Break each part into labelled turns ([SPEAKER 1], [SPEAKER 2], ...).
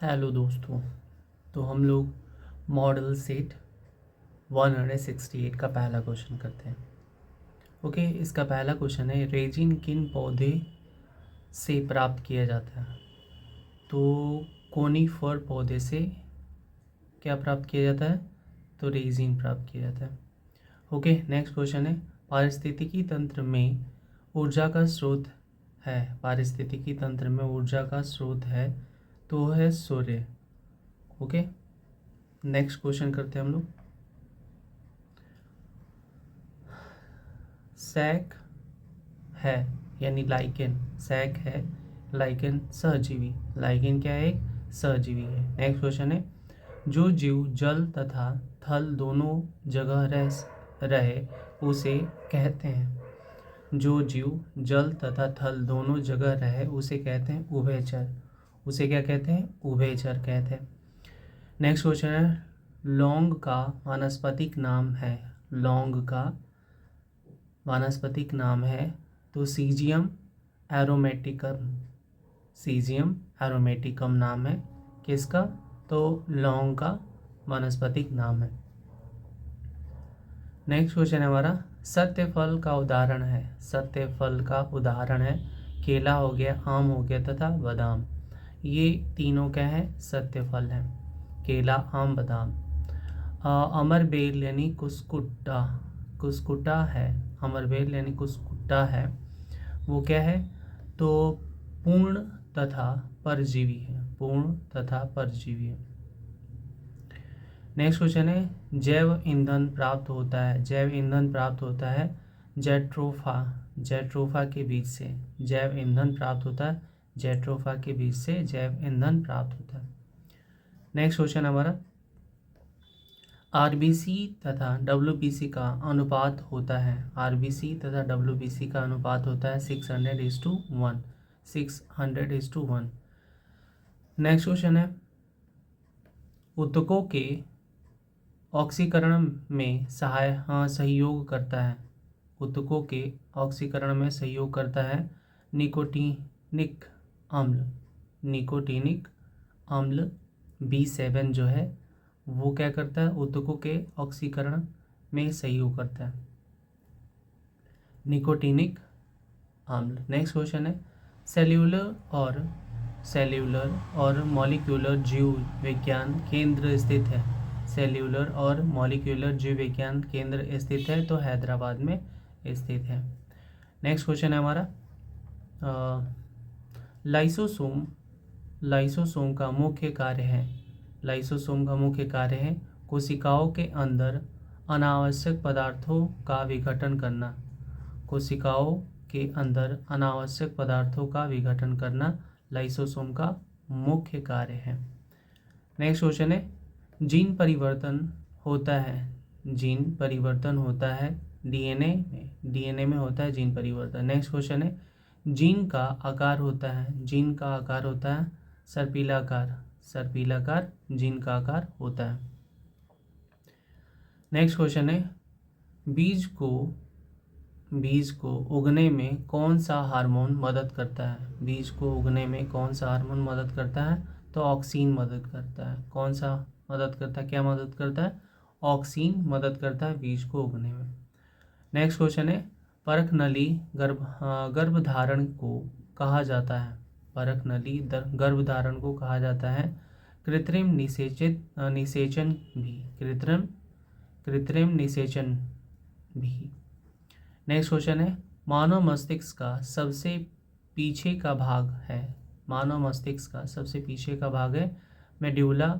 [SPEAKER 1] Hello दोस्तों। तो हम लोग मॉडल सेट 168 का पहला क्वेश्चन करते हैं। ओके, इसका पहला क्वेश्चन है, रेजिन किन पौधे से प्राप्त किया जाता है? तो कोनीफर पौधे से क्या प्राप्त किया जाता है? तो रेजिन प्राप्त किया जाता है। ओके, नेक्स्ट क्वेश्चन है, पारिस्थितिकी तंत्र में ऊर्जा का स्रोत है। पारिस्थितिकी तंत्र में ऊर्जा का स्रोत है तो है सूर्य। ओके, नेक्स्ट क्वेश्चन करते हैं हम लोग। सैक है यानी लाइकेन, सैक है, लाइकेन सहजीवी। लाइकेन क्या है? एक सहजीवी है। नेक्स्ट क्वेश्चन है, जो जीव जल तथा थल दोनों जगह रहे उसे कहते हैं। जो जीव जल तथा थल दोनों जगह रहे उसे कहते हैं उभयचर। उसे क्या कहते हैं? उभयचर कहते हैं। नेक्स्ट क्वेश्चन है, लौंग का वानस्पतिक नाम है। लौंग का वानस्पतिक नाम है तो सीजियम एरोमेटिकम। सीजियम एरोमेटिकम नाम है किसका? तो लौंग का वानस्पतिक नाम है। नेक्स्ट क्वेश्चन है हमारा, सत्य फल का उदाहरण है। सत्य फल का उदाहरण है केला हो गया, आम हो गया तथा बादाम। ये तीनों क्या है? सत्य फल है, केला, आम, बादाम। अमरबेल यानी कुस्कुट्टा, कुस्कुट्टा है। अमरबेल यानी कुस्कुट्टा है, वो क्या है? तो पूर्ण तथा परजीवी है। पूर्ण तथा परजीवी है। नेक्स्ट क्वेश्चन है, जैव ईंधन प्राप्त होता है। जैव ईंधन प्राप्त होता है जैट्रोफा, जैट्रोफा के बीज से। जैव ईंधन प्राप्त होता है जैट्रोफा के बीज से, जैव ईंधन प्राप्त होता है। नेक्स्ट क्वेश्चन हमारा, आरबीसी तथा डब्ल्यूबीसी का अनुपात होता है। आरबीसी तथा डब्ल्यूबीसी का अनुपात होता है 600:1। 600:1। नेक्स्ट क्वेश्चन है, ऊतकों के ऑक्सीकरण में सहयोग करता है। ऊतकों के ऑक्सीकरण में सहयोग करता है निकोटीनिक अम्ल। निकोटीनिक अम्ल B7 जो है वो क्या करता है? ऊतकों के ऑक्सीकरण में सहयोग करता है, निकोटीनिक अम्ल। नेक्स्ट क्वेश्चन है, सेल्यूलर और मॉलिक्यूलर जीव विज्ञान केंद्र स्थित है। सेल्यूलर और मॉलिक्यूलर जीव विज्ञान केंद्र स्थित है तो हैदराबाद में स्थित है। नेक्स्ट क्वेश्चन है हमारा, लाइसोसोम। लाइसोसोम का मुख्य कार्य है। लाइसोसोम का मुख्य कार्य है कोशिकाओं के अंदर अनावश्यक पदार्थों का विघटन करना। कोशिकाओं के अंदर अनावश्यक पदार्थों का विघटन करना लाइसोसोम का मुख्य कार्य है। नेक्स्ट क्वेश्चन है, जीन परिवर्तन होता है। जीन परिवर्तन होता है डीएनए में। डीएनए में होता है जीन परिवर्तन। नेक्स्ट क्वेश्चन है, जीन का आकार होता है। जीन का आकार होता है सर्पिलाकार। सर्पिलाकार जीन का आकार होता है। नेक्स्ट क्वेश्चन है, बीज को उगने में कौन सा हार्मोन मदद करता है? बीज को उगने में कौन सा हार्मोन मदद करता है? तो ऑक्सीन मदद करता है। कौन सा मदद करता है? क्या मदद करता है? ऑक्सीन मदद करता है बीज को उगने में। नेक्स्ट क्वेश्चन है, परखनली गर्भधारण को कहा जाता है। परखनली गर्भधारण को कहा जाता है कृत्रिम निषेचन भी। कृत्रिम निषेचन भी। नेक्स्ट क्वेश्चन है, मानव मस्तिष्क का सबसे पीछे का भाग है। मानव मस्तिष्क का सबसे पीछे का भाग है मेड्यूला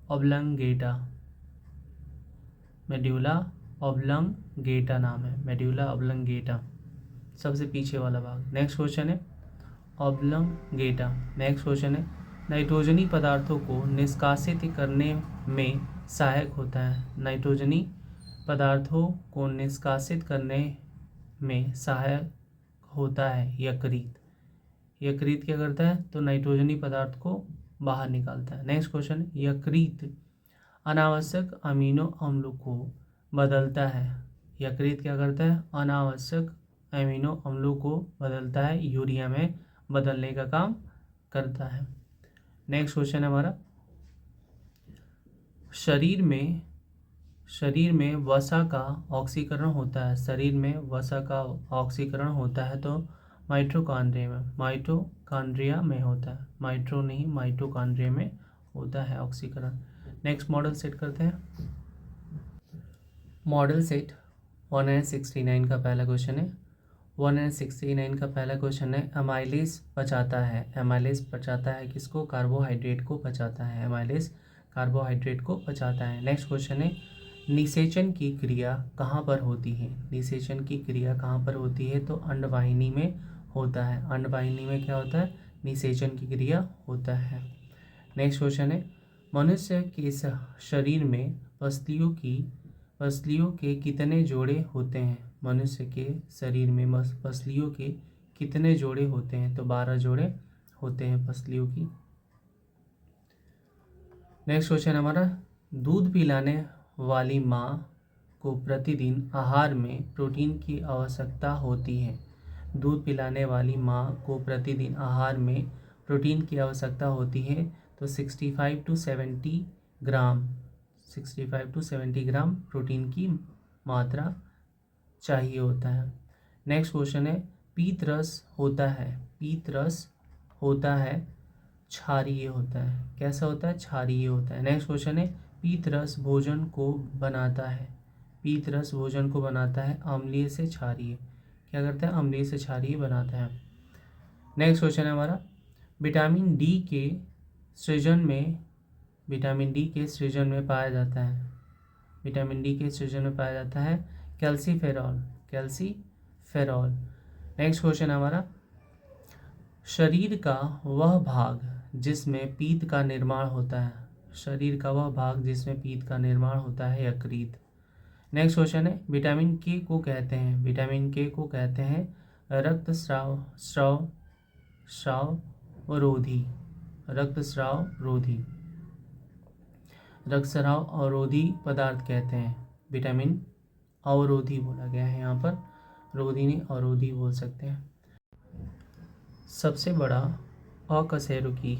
[SPEAKER 1] ऑब्लंगेटा। मेड्यूला ऑब्लंगेटा नाम है, मेड्यूला ऑब्लंगेटा सबसे पीछे वाला भाग। नेक्स्ट क्वेश्चन है, ऑब्लंगेटा। नेक्स्ट क्वेश्चन है, नाइट्रोजनी पदार्थों को निष्कासित करने में सहायक होता है। नाइट्रोजनी पदार्थों को निष्कासित करने में सहायक होता है यकृत। यकृत क्या करता है? तो नाइट्रोजनी पदार्थ को बाहर निकालता है। नेक्स्ट क्वेश्चन, यकृत अनावश्यक अमीनो अम्लों को बदलता है। यकृत क्या करता है? अनावश्यक अमीनो अम्लों को बदलता है, यूरिया में बदलने का काम करता है। नेक्स्ट क्वेश्चन है हमारा, शरीर में वसा का ऑक्सीकरण होता है, शरीर में वसा का ऑक्सीकरण होता है तो माइटोकॉन्ड्रिया में होता है, माइटोकॉन्ड्रिया में होता है ऑक्सीकरण। नेक्स्ट मॉडल सेट करते हैं। मॉडल सेट 169 का पहला क्वेश्चन है। 169 का पहला क्वेश्चन है, एमाइलेज पचाता है किसको? कार्बोहाइड्रेट को पचाता है, एमाइलेज कार्बोहाइड्रेट को पचाता है। नेक्स्ट क्वेश्चन है, निषेचन की क्रिया कहाँ पर होती है? निषेचन की क्रिया कहाँ पर होती है? तो अंडवाहिनी में होता है, अंडवाहिनी में क्या होता है? निषेचन की क्रिया होता है। नेक्स्ट क्वेश्चन है, मनुष्य के शरीर में पसलियों के कितने जोड़े होते हैं? मनुष्य के शरीर में पसलियों के कितने जोड़े होते हैं? तो 12 जोड़े होते हैं पसलियों की। नेक्स्ट क्वेश्चन हमारा, दूध पिलाने वाली माँ को प्रतिदिन आहार में प्रोटीन की आवश्यकता होती है। दूध पिलाने वाली माँ को प्रतिदिन आहार में प्रोटीन की आवश्यकता होती है तो 65 टू 70 ग्राम प्रोटीन की मात्रा चाहिए होता है। नेक्स्ट क्वेश्चन है, पीत रस होता है क्षारीय होता है, कैसा होता है? क्षारीय होता है। नेक्स्ट क्वेश्चन है, पीत रस भोजन को बनाता है अम्लीय से क्षारीय, क्या करता है? अम्लीय से क्षारीय बनाता है। नेक्स्ट क्वेश्चन है हमारा, विटामिन डी के सृजन में पाया जाता है कैल्सीफेरॉल। नेक्स्ट क्वेश्चन हमारा, शरीर का वह भाग जिसमें पीत का निर्माण होता है यकृत। नेक्स्ट क्वेश्चन है, विटामिन के को कहते हैं रक्तस्राव अवरोधी पदार्थ कहते हैं। विटामिन अवरोधी बोला गया है यहाँ पर, रोधी नहीं अवरोधी बोल सकते हैं। सबसे बड़ा अकशेरुकी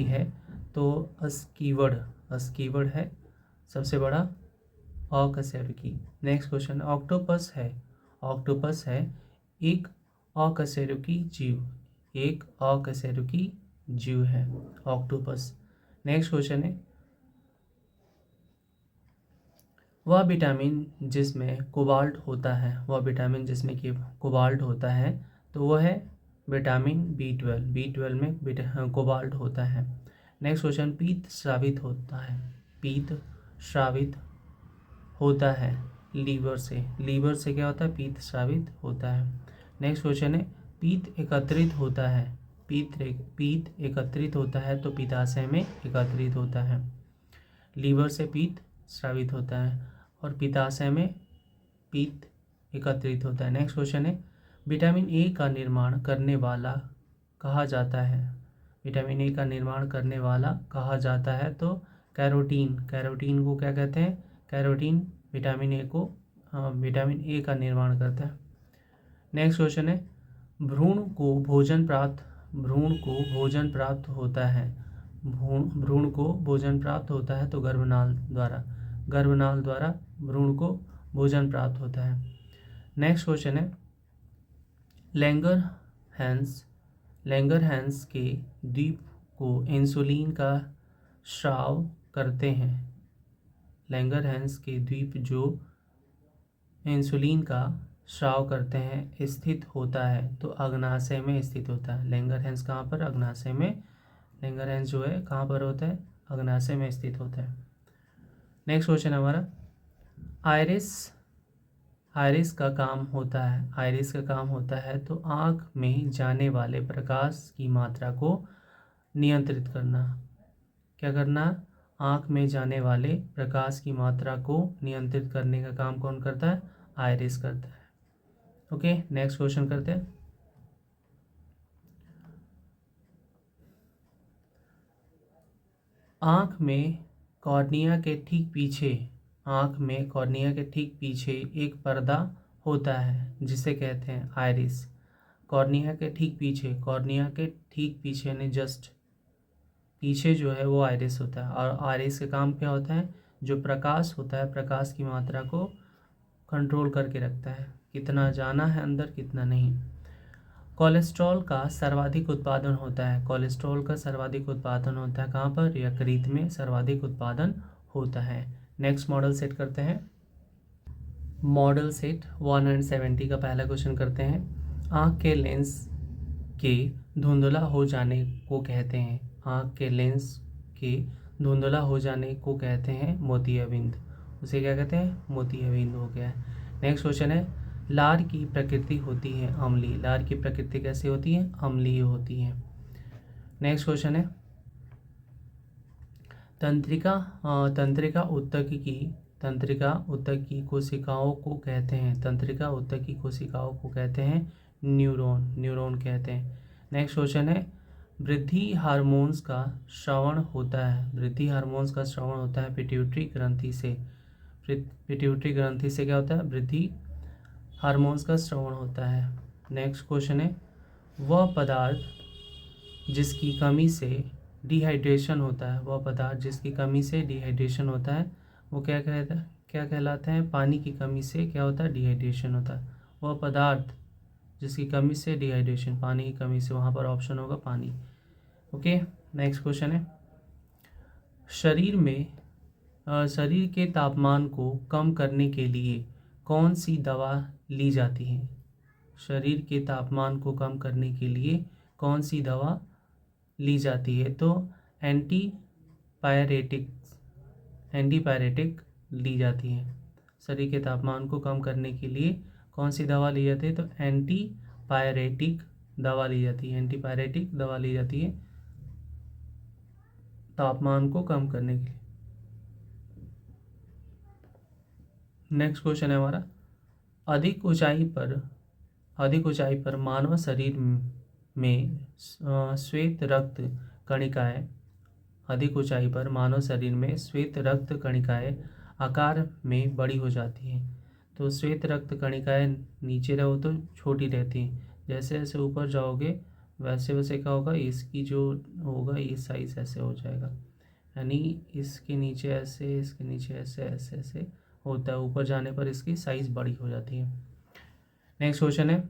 [SPEAKER 1] है तो अस्कीवड है सबसे बड़ा अकशेरुकी। नेक्स्ट क्वेश्चन, ऑक्टोपस है एक अकशेरुकी जीव है ऑक्टोपस। नेक्स्ट क्वेश्चन है, वह विटामिन जिसमें कोबाल्ट होता है तो वह है विटामिन B12 में कोबाल्ट होता है। नेक्स्ट क्वेश्चन, पीत श्रावित होता है लीवर से क्या होता है? पीत श्रावित होता है। नेक्स्ट क्वेश्चन है, पीत एकत्रित होता है तो पित्ताशय में एकत्रित होता है। लीवर से पीत श्रावित होता है और पित्ताशय में पीत एकत्रित होता है। नेक्स्ट क्वेश्चन है, विटामिन ए का निर्माण करने वाला कहा जाता है तो कैरोटीन को क्या कहते हैं? कैरोटीन विटामिन ए का निर्माण करता है। नेक्स्ट क्वेश्चन है, भ्रूण को भोजन प्राप्त होता है तो गर्भनाल द्वारा भ्रूण को भोजन प्राप्त होता है। नेक्स्ट क्वेश्चन है, लैंगरहैंस के द्वीप को इंसुलिन का स्राव करते हैं। लैंगरहैंस के द्वीप जो इंसुलिन का स्राव करते हैं स्थित होता है तो अग्नाशय में स्थित होता है। लैंगरहैंस कहाँ पर? अग्नाशय में। लैंगरहैंस जो है कहाँ पर होता है? अग्नाशय में स्थित होता है। नेक्स्ट क्वेश्चन हमारा, आयरिस का काम होता है तो आँख में जाने वाले प्रकाश की मात्रा को नियंत्रित करना। क्या करना? आँख में जाने वाले प्रकाश की मात्रा को नियंत्रित करने का काम कौन करता है? आयरिस करता है। ओके, नेक्स्ट क्वेश्चन करते हैं। आँख में कॉर्निया के ठीक पीछे एक पर्दा होता है जिसे कहते हैं आइरिस। कॉर्निया के ठीक पीछे यानी जस्ट पीछे जो है वो आइरिस होता है, और आइरिस का काम क्या होता है, जो प्रकाश होता है प्रकाश की मात्रा को कंट्रोल करके रखता है, कितना जाना है अंदर कितना नहीं। कोलेस्ट्रॉल का सर्वाधिक उत्पादन होता है, कोलेस्ट्रॉल का सर्वाधिक उत्पादन होता है कहाँ पर, यकृत में सर्वाधिक उत्पादन होता है। नेक्स्ट मॉडल सेट करते हैं। मॉडल सेट 170 का पहला क्वेश्चन करते हैं। आँख के लेंस के धुंधला हो जाने को कहते हैं, आँख के लेंस के धुंधला हो जाने को कहते हैं मोतियाबिंद, उसे क्या कहते हैं, मोतियाबिंद हो गया है। नेक्स्ट क्वेश्चन है, लार की प्रकृति होती है अम्लीय, लार की प्रकृति कैसी होती है, अम्लीय होती है। नेक्स्ट क्वेश्चन है, तंत्रिका ऊतक की कोशिकाओं को कहते हैं, तंत्रिका ऊतक की कोशिकाओं को कहते हैं न्यूरॉन कहते हैं। नेक्स्ट क्वेश्चन है, वृद्धि हार्मोन्स का श्रवण होता है, वृद्धि हार्मोन्स का श्रवण होता है पिट्यूटरी ग्रंथि से, पिट्यूटरी ग्रंथि से क्या होता है, वृद्धि हार्मोन्स का श्रवण होता है। नेक्स्ट क्वेश्चन है, वह पदार्थ जिसकी कमी से डिहाइड्रेशन होता है, वह पदार्थ जिसकी कमी से डिहाइड्रेशन होता है वो क्या कहलाता है, पानी की कमी से क्या होता है, डिहाइड्रेशन होता है। वह पदार्थ जिसकी कमी से डिहाइड्रेशन, पानी की कमी से, वहाँ पर ऑप्शन होगा पानी। ओके। नेक्स्ट क्वेश्चन है, शरीर के तापमान को कम करने के लिए कौन सी दवा ली जाती है, शरीर के तापमान को कम करने के लिए कौन सी दवा ली जाती है, तो एंटीपायरेटिक ली जाती है। शरीर के तापमान को कम करने के लिए कौन सी दवा ली जाती है, तो एंटीपायरेटिक दवा ली जाती है, एंटीपायरेटिक दवा ली जाती है तापमान को कम करने के लिए। नेक्स्ट क्वेश्चन है हमारा, अधिक ऊंचाई पर मानव शरीर में श्वेत रक्त कणिकाएं, अधिक ऊंचाई पर मानव शरीर में श्वेत रक्त कणिकाएं आकार में बड़ी हो जाती हैं। तो श्वेत रक्त कणिकाएं नीचे रहो तो छोटी रहती हैं, जैसे जैसे ऊपर जाओगे वैसे वैसे क्या होगा, इसकी जो होगा ये साइज ऐसे हो जाएगा, यानी इसके नीचे ऐसे, इसके नीचे ऐसे ऐसे ऐसे होता है, ऊपर जाने पर इसकी साइज बड़ी हो जाती है। नेक्स्ट क्वेश्चन है,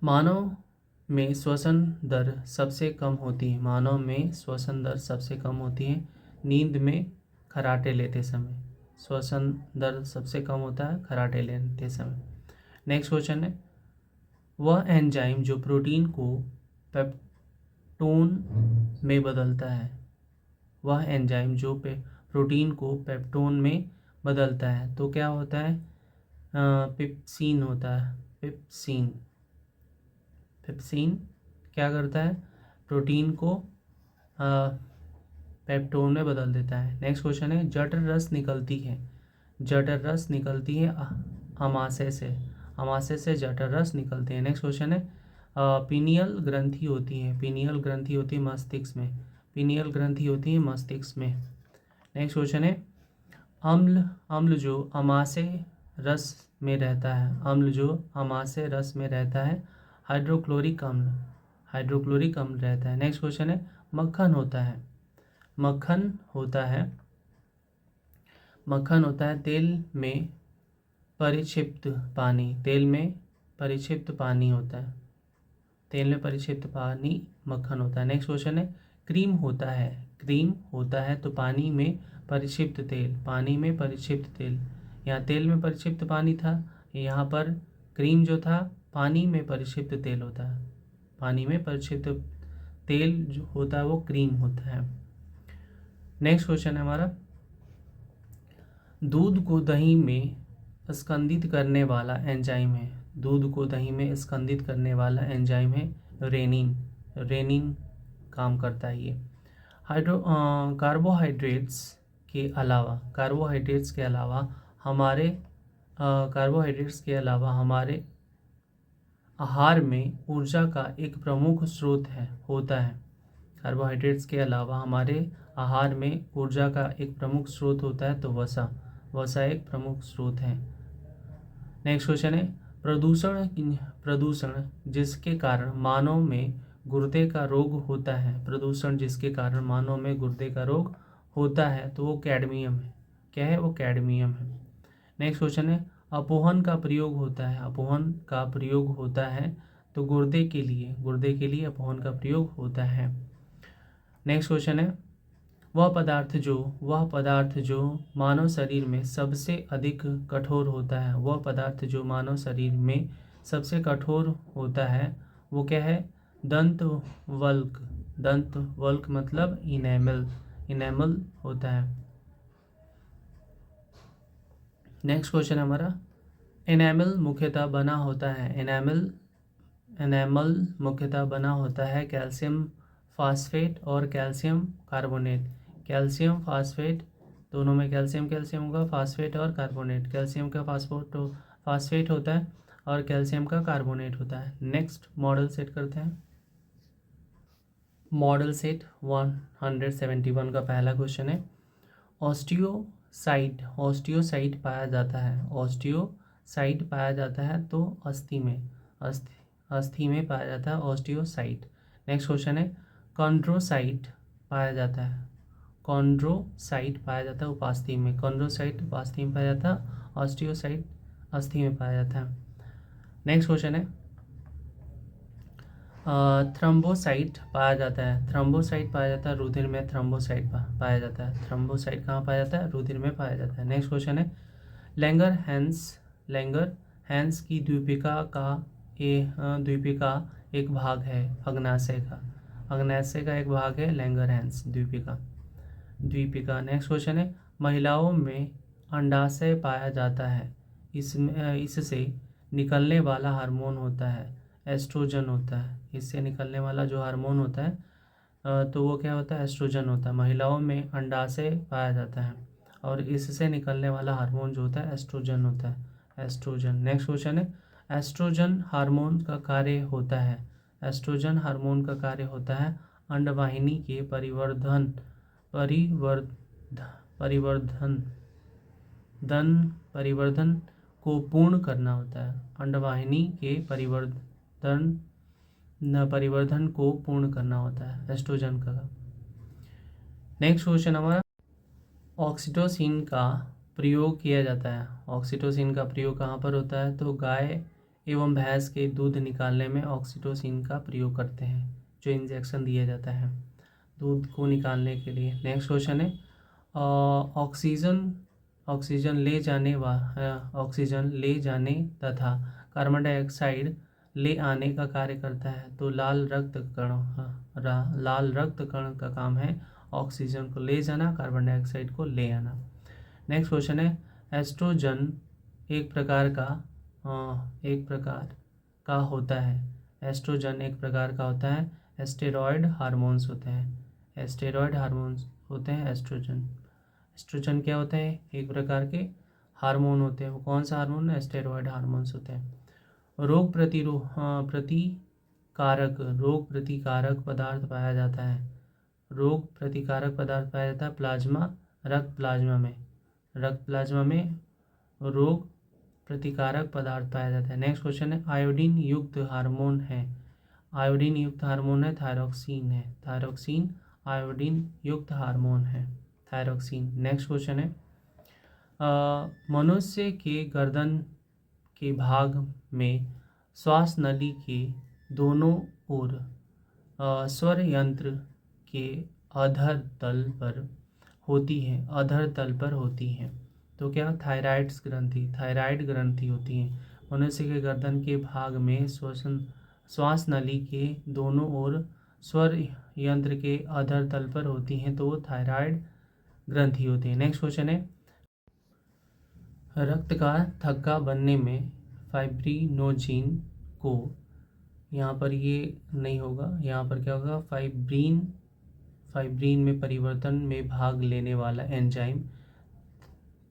[SPEAKER 1] मानव में श्वसन दर सबसे कम होती है, मानव में श्वसन दर सबसे कम होती है नींद में खर्राटे लेते समय, श्वसन दर सबसे कम होता है खर्राटे लेते समय। नेक्स्ट क्वेश्चन है, वह एंजाइम जो प्रोटीन को पेप्टोन में बदलता है, वह एंजाइम जो प्रोटीन को पेप्टोन में बदलता है तो क्या होता है, पिप्सिन होता है, पिप्सिन क्या करता है, प्रोटीन को पेप्टोन में बदल देता है। नेक्स्ट क्वेश्चन है, जठर रस निकलती है अमाशय से जठर रस निकलते हैं। नेक्स्ट क्वेश्चन है, पीनियल ग्रंथि होती है मस्तिष्क में, पीनियल ग्रंथि होती है मस्तिष्क में। नेक्स्ट क्वेश्चन है, अम्ल जो अमाशय रस में रहता है, हाइड्रोक्लोरिक अम्ल रहता है। नेक्स्ट क्वेश्चन है, मक्खन होता है तेल में परिक्षिप्त पानी होता है, तेल में परिक्षिप्त पानी मक्खन होता है। नेक्स्ट क्वेश्चन है, क्रीम होता है तो पानी में परिक्षिप्त तेल, यहाँ तेल में परिक्षिप्त पानी था, यहाँ पर क्रीम जो था पानी में परिक्षिप्त तेल होता है, पानी में परिक्षिप्त तेल जो होता है वो क्रीम होता है। नेक्स्ट क्वेश्चन है हमारा, दूध को दही में स्कंदित करने वाला एंजाइम है, रेनिन काम करता है ये। कार्बोहाइड्रेट्स के अलावा हमारे आहार में ऊर्जा का एक प्रमुख स्रोत होता है, कार्बोहाइड्रेट्स के अलावा हमारे आहार में ऊर्जा का एक प्रमुख स्रोत होता है, तो वसा एक प्रमुख स्रोत है। नेक्स्ट क्वेश्चन है, प्रदूषण जिसके कारण मानव में गुर्दे का रोग होता है, प्रदूषण जिसके कारण मानव में गुर्दे का रोग होता है, तो वो कैडमियम है। क्या है? वो कैडमियम है। नेक्स्ट क्वेश्चन है, अपोहन का प्रयोग होता है, अपोहन का प्रयोग होता है तो गुर्दे के लिए अपोहन का प्रयोग होता है। नेक्स्ट क्वेश्चन है, वह पदार्थ जो मानव शरीर में सबसे अधिक कठोर होता है, वह पदार्थ जो मानव शरीर में सबसे कठोर होता है वो क्या है? दंत वल्क। दंत वल्क मतलब इनेमल होता है। नेक्स्ट क्वेश्चन है हमारा, एनामल मुख्यतः बना होता है कैल्शियम फास्फेट और कैल्शियम कार्बोनेट। कैल्शियम फास्फेट, दोनों में कैल्शियम होगा, फास्फेट और कार्बोनेट। कैल्शियम का फास्फेट होता है और कैल्शियम का कार्बोनेट होता है। नेक्स्ट मॉडल सेट करते हैं। मॉडल सेट 171 का पहला क्वेश्चन है, ऑस्टियोसाइट पाया जाता है तो अस्थि में पाया जाता है ऑस्टियोसाइट। नेक्स्ट क्वेश्चन है, कॉन्ड्रोसाइट पाया जाता है उपास्थि में। कॉन्ड्रोसाइट उपास्थि में पाया जाता है, ऑस्टियोसाइट अस्थि में पाया जाता है। नेक्स्ट क्वेश्चन है, थ्रम्बोसाइट पाया जाता है रुधिर में। थ्रम्बोसाइट पाया जाता है, थ्रम्बोसाइट कहाँ पाया जाता है? रुधिर में पाया जाता है। नेक्स्ट क्वेश्चन है, लैंगर हैंस की द्वीपिका एक भाग है अग्नाशय का एक भाग है लैंगर हैंस द्वीपिका। नेक्स्ट क्वेश्चन है, महिलाओं में अंडाशय पाया जाता है, इससे निकलने वाला हार्मोन होता है एस्ट्रोजन होता है। इससे निकलने वाला जो हार्मोन होता है तो वो क्या होता है? एस्ट्रोजन होता है। महिलाओं में अंडाशय पाया जाता है और इससे निकलने वाला हार्मोन जो होता है एस्ट्रोजन होता है, एस्ट्रोजन। नेक्स्ट क्वेश्चन है, एस्ट्रोजन हार्मोन का कार्य होता है अंडवाहिनी के परिवर्धन को पूर्ण करना होता है। अंडवाहिनी के परिवर्धन को पूर्ण करना होता है एस्ट्रोजन का। नेक्स्ट क्वेश्चन हमारा, ऑक्सीटोसिन का प्रयोग किया जाता है। ऑक्सीटोसिन का प्रयोग कहाँ पर होता है? तो गाय एवं भैंस के दूध निकालने में ऑक्सीटोसिन का प्रयोग करते हैं, जो इंजेक्शन दिया जाता है दूध को निकालने के लिए। नेक्स्ट क्वेश्चन है, ऑक्सीजन ले जाने तथा कार्बन डाइऑक्साइड ले आने का कार्य करता है, तो लाल रक्त कण का काम है ऑक्सीजन को ले जाना, कार्बन डाइऑक्साइड को ले आना। नेक्स्ट क्वेश्चन है, एस्ट्रोजन एक प्रकार का होता है। एस्टेरॉयड हार्मोन्स होते हैं एस्ट्रोजन क्या होते हैं? एक प्रकार के हार्मोन होते हैं। वो कौन सा हार्मोन है? एस्टेरॉयड हार्मोन्स होते हैं। रोग प्रतिकारक पदार्थ पाया जाता है रक्त प्लाज्मा में रोग प्रतिकारक पदार्थ पाया जाता है। नेक्स्ट क्वेश्चन है, आयोडीन युक्त हार्मोन है थायरोक्सिन आयोडीन युक्त हार्मोन है थायरोक्सिन। नेक्स्ट क्वेश्चन है, मनुष्य के गर्दन के भाग में श्वास नली के दोनों ओर स्वर यंत्र के अधर तल पर होती हैं, तो क्या? थायराइड ग्रंथि होती है। मनुष्य के गर्दन के भाग में श्वास नली के दोनों ओर स्वर यंत्र के अधर तल पर होती हैं, तो वो थायराइड ग्रंथि होती है। नेक्स्ट क्वेश्चन है, रक्त का थक्का बनने में फाइब्रिनोजिन को, यहाँ पर ये नहीं होगा, यहाँ पर क्या होगा? फाइब्रिन में परिवर्तन में भाग लेने वाला एंजाइम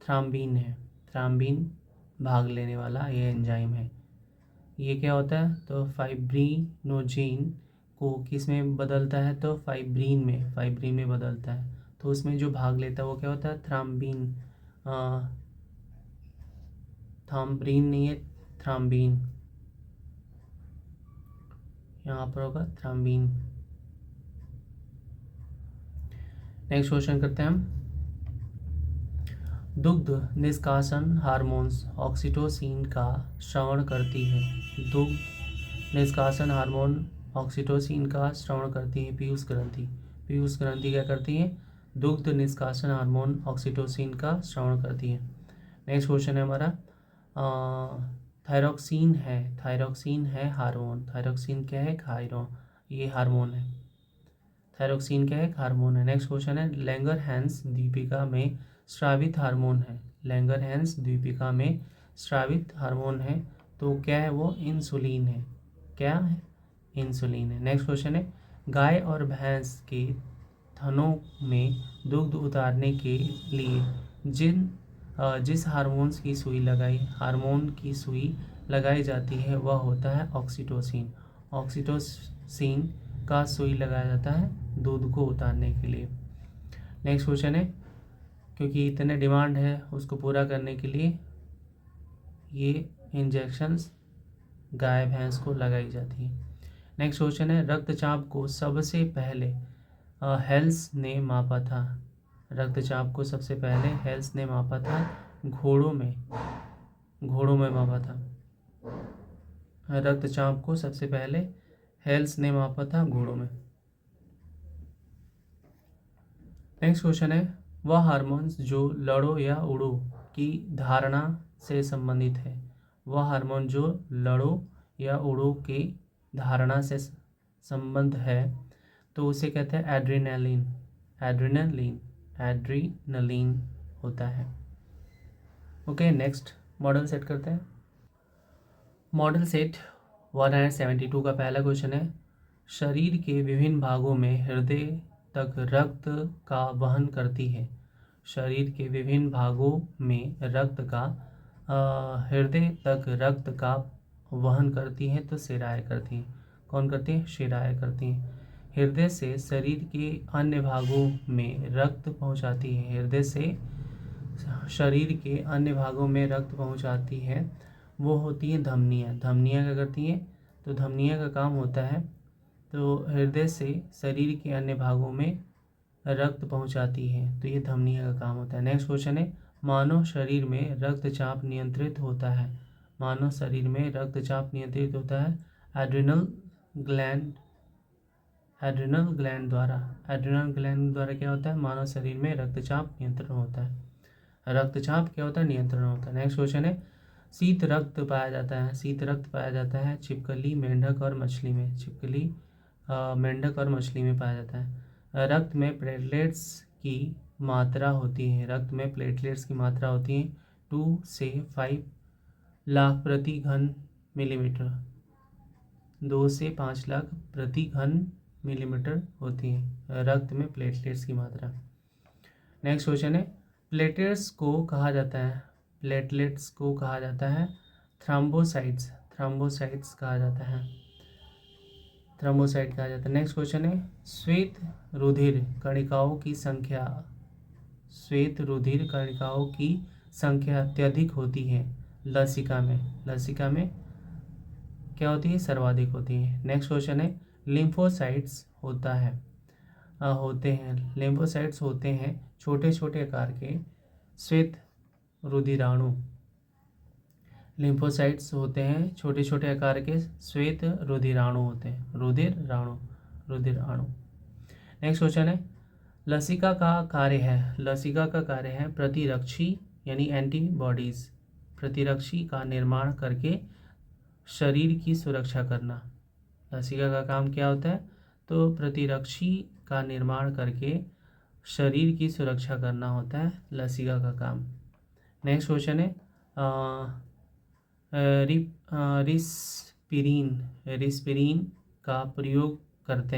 [SPEAKER 1] थ्राम्बीन भाग लेने वाला ये एंजाइम है। ये क्या होता है? तो फाइब्रिनोजिन को किस में बदलता है? तो फाइब्रिन में बदलता है। तो उसमें जो भाग लेता है वो क्या होता है? थ्राम्बीन नहीं है, थ्राम्बीन। यहाँ पर होगा थ्रम्बीन। नेक्स्ट क्वेश्चन करते हैं हम। दुग्ध निष्कासन हार्मोन्स ऑक्सीटोसिन का श्रवण करती है। दुग्ध निष्कासन हार्मोन ऑक्सीटोसिन का श्रवण करती है पीयूष ग्रंथि। पीयूष ग्रंथि क्या करती है? दुग्ध निष्कासन हार्मोन ऑक्सीटोसिन का श्रवण करती है। नेक्स्ट क्वेश्चन है हमारा, थायरॉक्सिन है। थायरॉक्सिन है हार्मोन। थायरॉक्सिन क्या है? ये हार्मोन है। थायरॉक्सिन क्या है? हार्मोन है। नेक्स्ट क्वेश्चन है, लैंगरहैंस द्वीपिका में स्रावित हार्मोन है। लैंगरहैंस द्वीपिका में स्रावित हार्मोन है तो क्या है वो? इंसुलिन है। क्या है? इंसुलिन है। नेक्स्ट क्वेश्चन है, गाय और भैंस के थनों में दुग्ध उतारने के लिए जिस हार्मोन की सुई लगाई जाती है वह होता है ऑक्सीटोसिन। ऑक्सीटोसिन का सुई लगाया जाता है दूध को उतारने के लिए। नेक्स्ट क्वेश्चन है, क्योंकि इतने डिमांड है उसको पूरा करने के लिए ये इंजेक्शंस गाय भैंस को लगाई जाती है। नेक्स्ट क्वेश्चन है, रक्तचाप को सबसे पहले हेल्स ने मापा था। रक्तचाप को सबसे पहले हेल्स ने मापा था घोड़ों में मापा था। रक्तचाप को सबसे पहले हेल्स ने मापा था घोड़ों में। नेक्स्ट क्वेश्चन है, वह हार्मोन्स जो लड़ो या उड़ो की धारणा से संबंधित है। वह हार्मोन जो लड़ो या उड़ो की धारणा से संबंध है तो उसे कहते हैं एड्रेनालिन। एड्रीनलिन होता है। ओके, नेक्स्ट मॉडल सेट करते हैं। मॉडल सेट 172 का पहला क्वेश्चन है, शरीर के विभिन्न भागों में हृदय तक रक्त का वहन करती है। शरीर के विभिन्न भागों में हृदय तक रक्त का वहन करती है तो शिराएँ करती हैं। कौन करती है? शिराएँ करती हैं। हृदय से शरीर के अन्य भागों में रक्त पहुंचाती है। हृदय से शरीर के अन्य भागों में रक्त पहुंचाती है वो होती है धमनियाँ। धमनियाँ क्या करती हैं? तो धमनियाँ का काम होता है तो हृदय से शरीर के अन्य भागों में रक्त पहुंचाती है तो ये धमनियाँ का काम होता है। नेक्स्ट क्वेश्चन है, मानव शरीर में रक्तचाप नियंत्रित होता है। मानव शरीर में रक्तचाप नियंत्रित होता है एड्रिनल ग्लैंड द्वारा। एड्रिनल ग्लैंड द्वारा क्या होता है? मानव शरीर में रक्तचाप नियंत्रण होता है। रक्तचाप क्या होता है? नियंत्रण होता है। नेक्स्ट क्वेश्चन है, शीत रक्त पाया जाता है छिपकली, मेंढक और मछली में। छिपकली, मेंढक और मछली में पाया जाता है। रक्त में प्लेटलेट्स की मात्रा होती है। 2 से 5 लाख प्रति घन मिलीमीटर। 2 से 5 लाख प्रति घन मिलीमीटर होती है रक्त में प्लेटलेट्स की मात्रा। नेक्स्ट क्वेश्चन है, प्लेटलेट्स को कहा जाता है थ्रोम्बोसाइट्स कहा जाता है। थ्रोम्बोसाइट कहा जाता है। नेक्स्ट क्वेश्चन है, श्वेत रुधिर कणिकाओं की संख्या अत्यधिक होती है लसिका में क्या होती है? सर्वाधिक होती है। नेक्स्ट क्वेश्चन है, लिम्फोसाइट्स होते हैं छोटे छोटे आकार के श्वेत रुधिराणु। लिम्फोसाइट्स होते हैं छोटे छोटे आकार के श्वेत रुधिराणु होते हैं। रुधिराणु। नेक्स्ट क्वेश्चन है, लसिका का कार्य है प्रतिरक्षी यानी एंटीबॉडीज। प्रतिरक्षी का निर्माण करके शरीर की सुरक्षा करना। लसिका का काम क्या होता है? तो प्रतिरक्षी का निर्माण करके शरीर की सुरक्षा करना होता है लसिका का काम। नेक्स्ट क्वेश्चन है, रिस्पिरीन का प्रयोग करते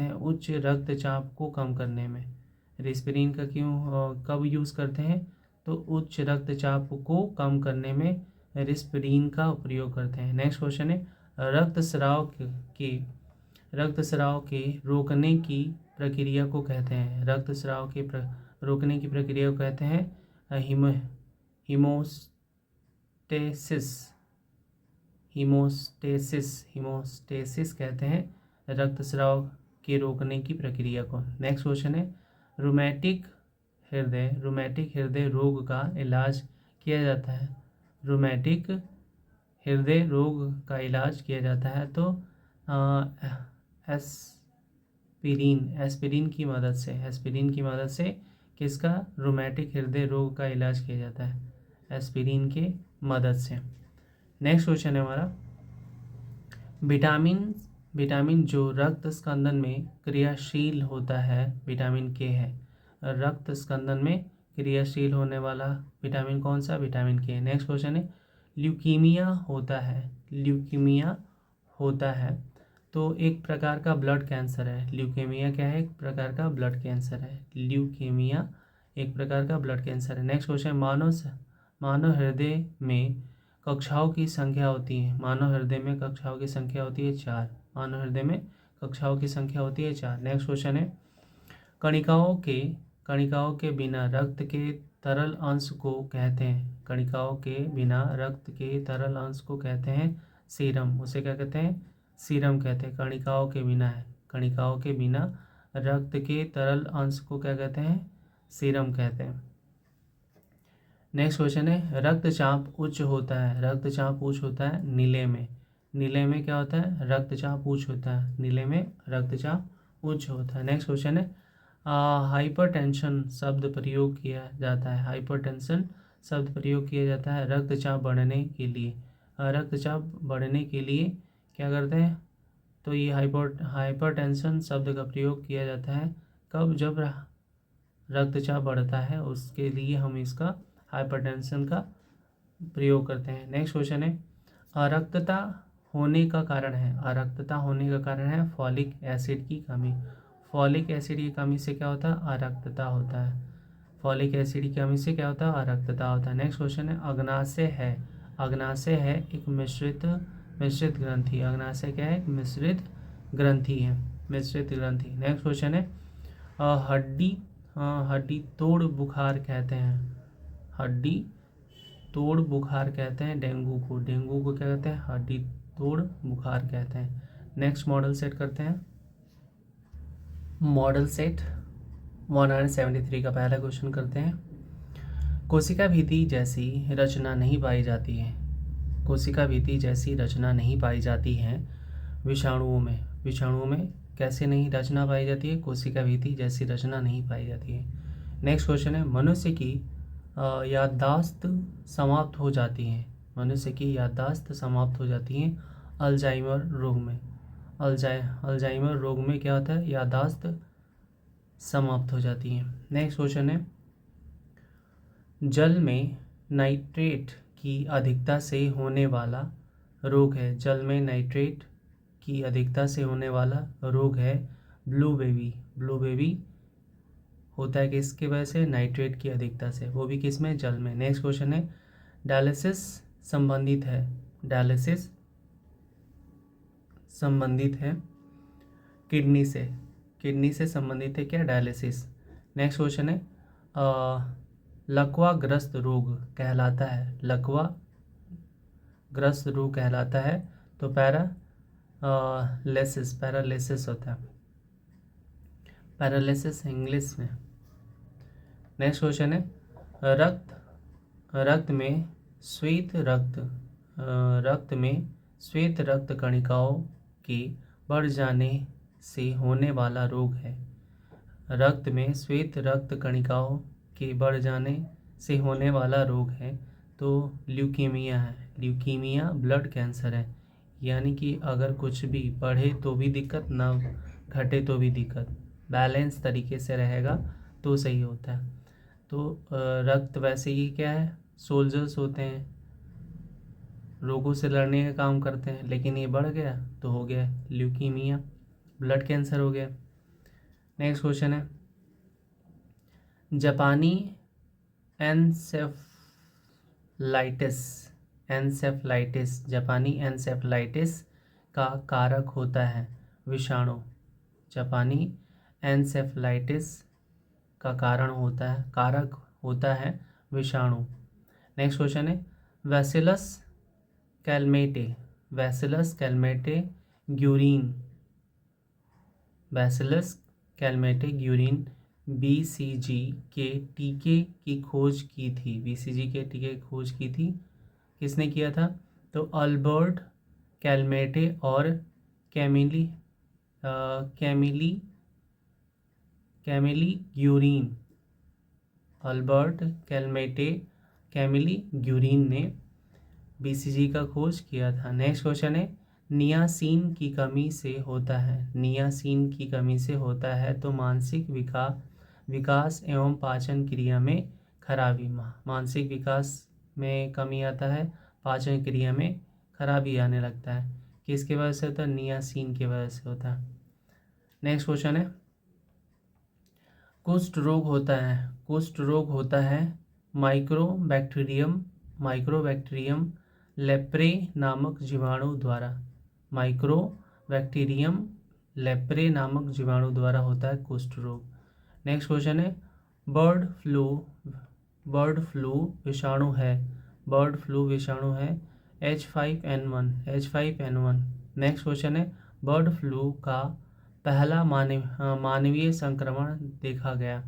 [SPEAKER 1] हैं उच्च रक्तचाप को कम करने में। रिस्पिरीन का कब यूज़ करते हैं? तो उच्च रक्तचाप को कम करने में रिस्पिरीन का प्रयोग करते हैं। नेक्स्ट क्वेश्चन है, रक्तस्राव के रोकने की प्रक्रिया को कहते हैं। रोकने की प्रक्रिया को कहते हैं हीमोस्टेसिस। हीमोस्टेसिस कहते हैं रक्तस्राव के रोकने की प्रक्रिया को। नेक्स्ट क्वेश्चन है रूमेटिक हृदय रोग का इलाज किया जाता है। रूमेटिक हृदय रोग का इलाज किया जाता है तो एस्पिरिन की मदद से किसका रूमेटिक हृदय रोग का इलाज किया जाता है, एस्पिरिन के मदद से। नेक्स्ट क्वेश्चन है हमारा विटामिन जो रक्त स्कंदन में क्रियाशील होता है, विटामिन के है। रक्त स्कंदन में क्रियाशील होने वाला विटामिन कौन सा, विटामिन के। नेक्स्ट क्वेश्चन है ल्यूकीमिया होता है तो एक प्रकार का ब्लड कैंसर है। ल्यूकेमिया क्या है, एक प्रकार का ब्लड कैंसर है। ल्यूकेमिया एक प्रकार का ब्लड कैंसर है। नेक्स्ट क्वेश्चन मानव हृदय में कक्षाओं की संख्या होती है। मानव हृदय में कक्षाओं की संख्या होती है 4। मानव हृदय में कक्षाओं की संख्या होती है 4। नेक्स्ट क्वेश्चन है कणिकाओं के बिना रक्त के तरल अंश को कहते हैं। कणिकाओं के बिना रक्त के तरल अंश को कहते हैं सीरम। उसे क्या कहते हैं, सीरम कहते हैं। कणिकाओं के बिना रक्त के तरल अंश को क्या कहते हैं, सीरम कहते हैं। नेक्स्ट क्वेश्चन है रक्तचाप उच्च होता है नीले में क्या होता है, रक्तचाप उच्च होता है। नीले में रक्तचाप उच्च होता है। नेक्स्ट क्वेश्चन है हाइपरटेंशन शब्द प्रयोग किया जाता है रक्तचाप बढ़ने के लिए क्या करते हैं, तो ये हाइपरटेंशन शब्द का प्रयोग किया जाता है कब, जब रक्तचाप बढ़ता है, उसके लिए हम इसका हाइपरटेंशन का प्रयोग करते हैं। नेक्स्ट क्वेश्चन है अरक्तता होने का कारण है फॉलिक एसिड की कमी। फॉलिक एसिड की कमी से क्या होता है, अरक्तता होता है। फॉलिक एसिड की कमी से क्या होता है, अरक्तता होता है। नेक्स्ट क्वेश्चन है अग्नाशय है एक मिश्रित ग्रंथि। अग्नाशय क्या है, एक मिश्रित ग्रंथि है। नेक्स्ट क्वेश्चन है हड्डी तोड़ बुखार कहते हैं डेंगू को क्या कहते हैं, हड्डी तोड़ बुखार कहते हैं। नेक्स्ट मॉडल सेट करते हैं। मॉडल सेट 173 का पहला क्वेश्चन करते हैं। कोशिका भित्ति जैसी रचना नहीं पाई जाती है विषाणुओं में कैसे नहीं रचना पाई जाती है, कोशिका भित्ति जैसी रचना नहीं पाई जाती है। नेक्स्ट क्वेश्चन है मनुष्य की याददाश्त समाप्त हो जाती है अल्जाइमर रोग में क्या होता है, याददाश्त समाप्त हो जाती है। नेक्स्ट क्वेश्चन है जल में नाइट्रेट की अधिकता से होने वाला रोग है। ब्लू बेबी होता है किसकी वजह से, नाइट्रेट की अधिकता से, वो भी किस में, जल में। नेक्स्ट क्वेश्चन है डायलिसिस संबंधित है किडनी से संबंधित है क्या, डायलिसिस। नेक्स्ट क्वेश्चन है लकवाग्रस्त रोग कहलाता है तो पैरालिसिस होता है, पैरालिसिस इंग्लिश में। नेक्स्ट क्वेश्चन है रक्त में श्वेत रक्त कणिकाओं के बढ़ जाने से होने वाला रोग है। रक्त में श्वेत रक्त कणिकाओं के बढ़ जाने से होने वाला रोग है तो ल्यूकीमिया है। ल्यूकीमिया ब्लड कैंसर है, यानी कि अगर कुछ भी बढ़े तो भी दिक्कत, ना घटे तो भी दिक्कत, बैलेंस तरीके से रहेगा तो सही होता है। तो रक्त वैसे ही क्या है, सोल्जर्स होते हैं, रोगों से लड़ने का काम करते हैं, लेकिन ये बढ़ गया तो हो गया ल्यूकीमिया, ब्लड कैंसर हो गया। नेक्स्ट क्वेश्चन है जापानी एन्सेफलाइटिस का कारक होता है विषाणु। जापानी एन्सेफलाइटिस का कारक होता है विषाणु। नेक्स्ट क्वेश्चन है bacillus bacillus Calmette Guérin, bacillus Calmette Guérin BCG के टीके की खोज की थी, बीसीजी के टीके की खोज की थी किसने किया था? तो अल्बर्ट कैलमेटे और Camillo Camillo Guérin, Albert Calmette Camillo Guérin ने बीसीजी का खोज किया था। नेक्स्ट क्वेश्चन है, नियासिन की कमी से होता है, नियासिन की कमी से होता है तो मानसिक विकास एवं पाचन क्रिया में खराबी, मानसिक विकास में कमी आता है, पाचन क्रिया में खराबी आने लगता है। किसकी वजह से होता है? नियासिन की वजह से होता है। नेक्स्ट क्वेश्चन है, कुष्ठ रोग होता है, कुष्ठ रोग होता है माइक्रोबैक्टीरियम लेप्रे नामक जीवाणु द्वारा, माइक्रोबैक्टीरियम लेप्रे नामक जीवाणु द्वारा होता है कुष्ठ रोग। नेक्स्ट क्वेश्चन है, बर्ड फ्लू विषाणु है, बर्ड फ्लू विषाणु है H5N1। नेक्स्ट क्वेश्चन है, बर्ड फ्लू का पहला मानवीय संक्रमण देखा गया,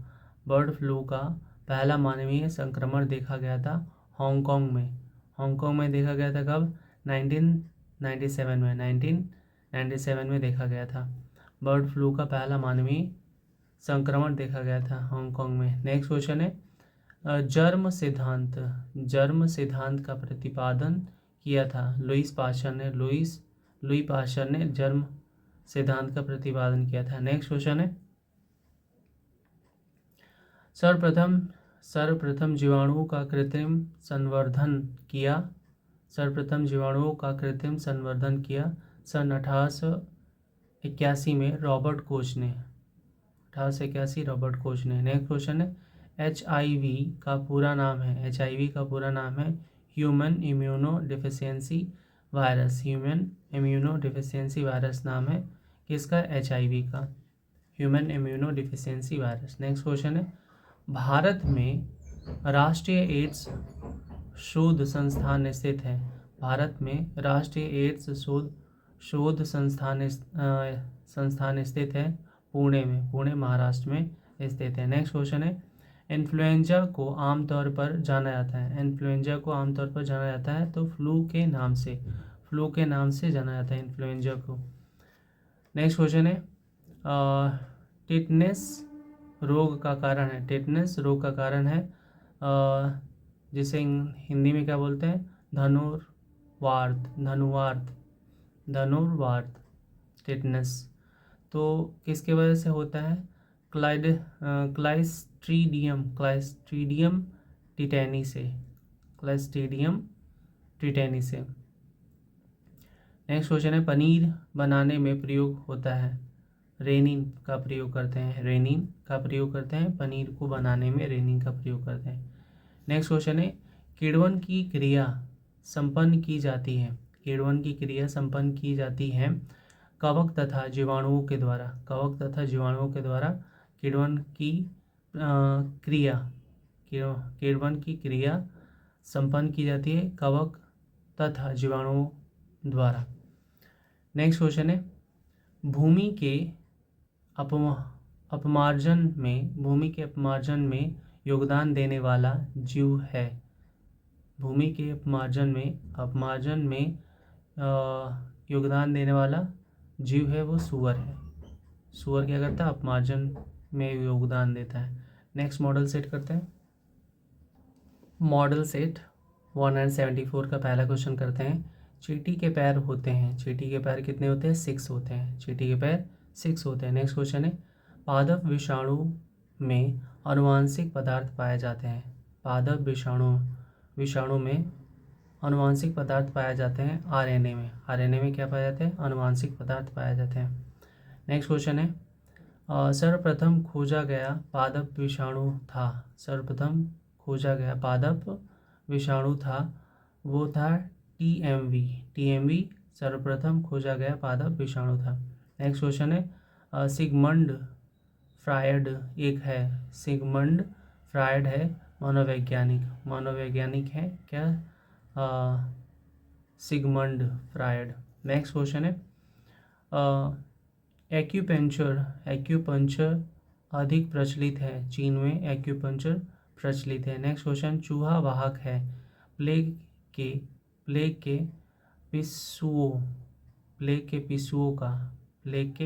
[SPEAKER 1] बर्ड फ्लू का पहला मानवीय संक्रमण देखा गया था हांगकांग में, हांगकांग में देखा गया था कब? 1997 में देखा गया था। बर्ड फ्लू का पहला मानवीय संक्रमण देखा गया था हांगकांग में। नेक्स्ट क्वेश्चन है, जर्म सिद्धांत का प्रतिपादन किया था लुई पाश्चर ने जर्म सिद्धांत का प्रतिपादन किया था। नेक्स्ट क्वेश्चन है, सर्वप्रथम जीवाणुओं का कृत्रिम संवर्धन किया, सर्वप्रथम जीवाणुओं का कृत्रिम संवर्धन किया सन 1881 में रॉबर्ट कोच ने, 1881 रॉबर्ट कोच ने। नेक्स्ट क्वेश्चन है, HIV का पूरा नाम है, HIV का पूरा नाम है human immuno deficiency virus, human immuno deficiency virus नाम है किसका? HIV का, human immuno deficiency virus. Next question है, भारत में राष्ट्रीय एड्स शोध संस्थान स्थित है, भारत में राष्ट्रीय एड्स शोध संस्थान स्थित है पुणे में, पुणे महाराष्ट्र में स्थित है। नेक्स्ट क्वेश्चन है, इन्फ्लुएंजा को आमतौर पर जाना जाता है, इन्फ्लुएंजा को आमतौर पर जाना जाता है तो फ्लू के नाम से जाना जाता है इन्फ्लुएंजा को। नेक्स्ट क्वेश्चन है, टिटनेस रोग का कारण है, टिटनेस रोग का कारण है जिसे हिंदी में क्या बोलते हैं? धनुर्वात टिटनेस। तो किसके वजह से होता है? क्लाइस्ट्रीडियम टिटेनी से, क्लाइस्ट्रीडियम टिटेनी से। नेक्स्ट क्वेश्चन है, पनीर बनाने में प्रयोग होता है, रेनिन का प्रयोग करते हैं, पनीर को बनाने में रेनिन का प्रयोग करते हैं। नेक्स्ट क्वेश्चन है, किण्वन की क्रिया संपन्न की जाती है, किण्वन की क्रिया संपन्न की जाती है कवक तथा जीवाणुओं के द्वारा, कवक तथा जीवाणुओं के द्वारा किण्वन की क्रिया संपन्न की जाती है कवक तथा जीवाणुओं द्वारा। नेक्स्ट क्वेश्चन है, भूमि के अपमार्जन में योगदान देने वाला जीव है, भूमि के अपमार्जन में योगदान देने वाला जीव है वो सूअर है, सूअर क्या करता है? अपमार्जन में योगदान देता है। नेक्स्ट मॉडल सेट करते हैं, मॉडल सेट 174 का पहला क्वेश्चन करते हैं। चींटी के पैर होते हैं, चींटी के पैर कितने होते हैं? 6 होते हैं, चींटी के पैर 6 होते हैं। नेक्स्ट क्वेश्चन है, पादप विषाणु में आनुवांशिक पदार्थ पाए जाते हैं, पादप विषाणु में आनुवांशिक पदार्थ पाए जाते हैं आरएनए में क्या पाए जाते हैं? आनुवांशिक पदार्थ पाए जाते हैं। नेक्स्ट क्वेश्चन है, सर्वप्रथम खोजा गया पादप विषाणु था, सर्वप्रथम खोजा गया पादप विषाणु था वो था टीएमवी सर्वप्रथम खोजा गया पादप विषाणु था। नेक्स्ट क्वेश्चन है, सिगमंड फ्रायड सिगमंड फ्रायड है मनोवैज्ञानिक है क्या? Sigmund Freud. नेक्स्ट क्वेश्चन है एक्यूपंक्चर अधिक प्रचलित है, चीन में एक्यूपंक्चर प्रचलित है। नेक्स्ट क्वेश्चन, चूहा वाहक है प्लेग के पिस्सुओं प्लेग के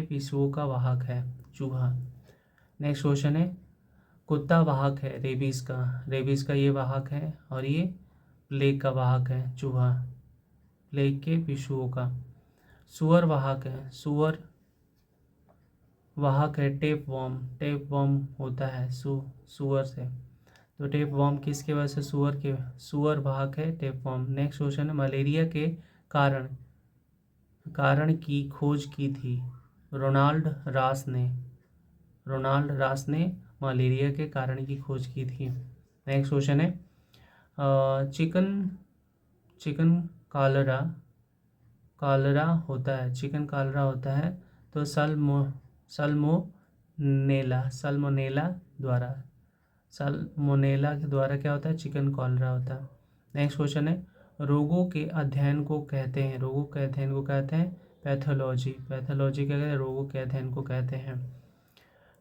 [SPEAKER 1] पिस्सुओं का वाहक है चूहा। नेक्स्ट क्वेश्चन है कुत्ता वाहक है रेबीज का ये वाहक है, और ये प्लेग का वाहक है चूहा, प्लेग के पिस्सुओं का। सुअर वाहक है टेप वॉर्म होता है सुअर से, तो टेप वॉर्म किसके वजह से, सुअर वाहक है टेप वॉर्म। नेक्स्ट क्वेश्चन है मलेरिया के कारण की खोज की थी रोनाल्ड रास ने मलेरिया के कारण की खोज की थी। नेक्स्ट क्वेश्चन है चिकन कालरा होता है तो सल्मोनेला के द्वारा क्या होता है, चिकन कॉलरा होता है। नेक्स्ट क्वेश्चन है रोगों के अध्ययन को कहते हैं पैथोलॉजी क्या कहते हैं, रोगों के अध्ययन को कहते हैं।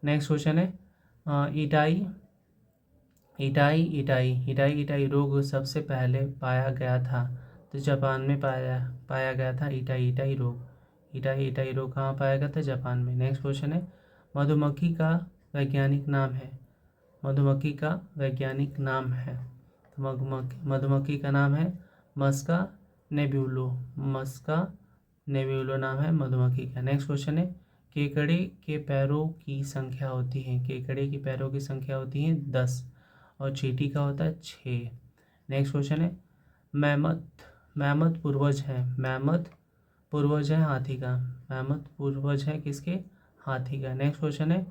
[SPEAKER 1] नेक्स्ट क्वेश्चन है इटाई रोग सबसे पहले पाया गया था, तो जापान में पाया गया था इटाई रोग कहाँ पाया गया था, जापान में। नेक्स्ट क्वेश्चन है मधुमक्खी का वैज्ञानिक नाम है मधुमक्खी का नाम है मस्का नेब्यूलो नाम है मधुमक्खी का। नेक्स्ट क्वेश्चन है केकड़े के पैरों की संख्या होती है 10 और चींटी का होता है 6। नेक्स्ट क्वेश्चन है मैमथ पूर्वज है हाथी का, पूर्वज है किसके, हाथी का। नेक्स्ट क्वेश्चन है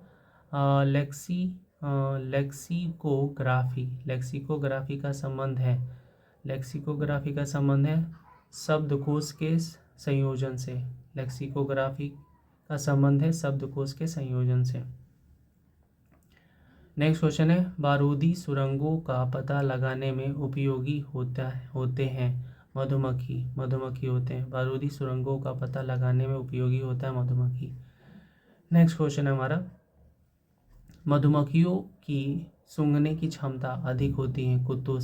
[SPEAKER 1] लेक्सिकोग्राफी का संबंध है शब्दकोश के संयोजन से, नेक्स्ट क्वेश्चन है बारूदी सुरंगों का पता लगाने में उपयोगी होते हैं मधुमक्खी होते हैं, बारूदी सुरंगों का पता लगाने में उपयोगी होता है मधुमक्खी। नेक्स्ट क्वेश्चन है हमारा मधुमक्खियों की सूंघने की क्षमता अधिक होती है कुत्तों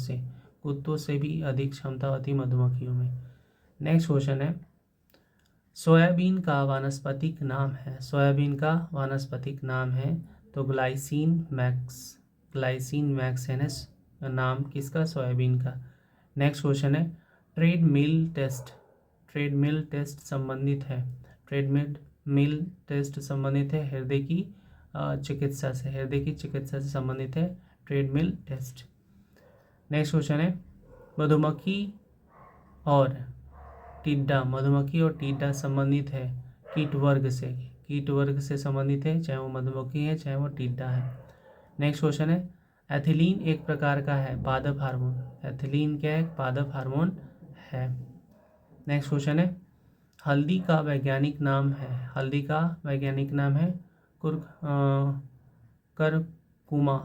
[SPEAKER 1] से भी अधिक क्षमता होती है मधुमक्खियों में। नेक्स्ट क्वेश्चन है सोयाबीन का वानस्पतिक नाम है तो ग्लाइसिन मैक्स है नाम किसका, सोयाबीन का। नेक्स्ट क्वेश्चन है ट्रेडमिल टेस्ट संबंधित है हृदय की चिकित्सा से संबंधित है ट्रेडमिल टेस्ट। नेक्स्ट क्वेश्चन है मधुमक्खी और टिड्डा संबंधित है कीट वर्ग से संबंधित है, चाहे वो मधुमक्खी है चाहे वो टिड्डा है। नेक्स्ट क्वेश्चन है एथिलीन एक प्रकार का है पादप हार्मोन है। नेक्स्ट क्वेश्चन है हल्दी का वैज्ञानिक नाम है करकुमा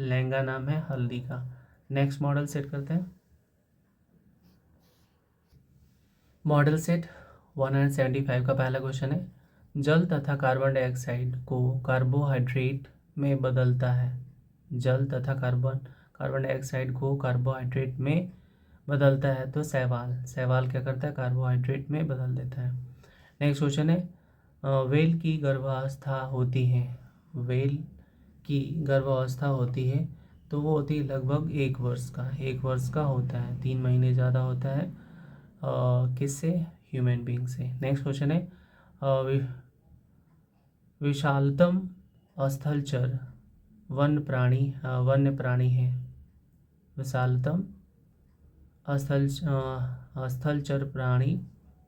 [SPEAKER 1] लैंगा नाम है हल्दी का। नेक्स्ट मॉडल सेट करते हैं। मॉडल सेट 175 का पहला क्वेश्चन है जल तथा कार्बन डाइऑक्साइड को कार्बोहाइड्रेट में बदलता है, कार्बन डाइऑक्साइड को कार्बोहाइड्रेट में बदलता है तो शैवाल क्या करता है, कार्बोहाइड्रेट में बदल देता है। नेक्स्ट क्वेश्चन है वेल की गर्भावस्था होती है तो वो होती है लगभग 1 वर्ष का होता है, 3 महीने ज़्यादा होता है किससे, ह्यूमन बीइंग से। नेक्स्ट क्वेश्चन है विशालतम स्थलचर वन्य प्राणी है, विशालतम स्थलचर प्राणी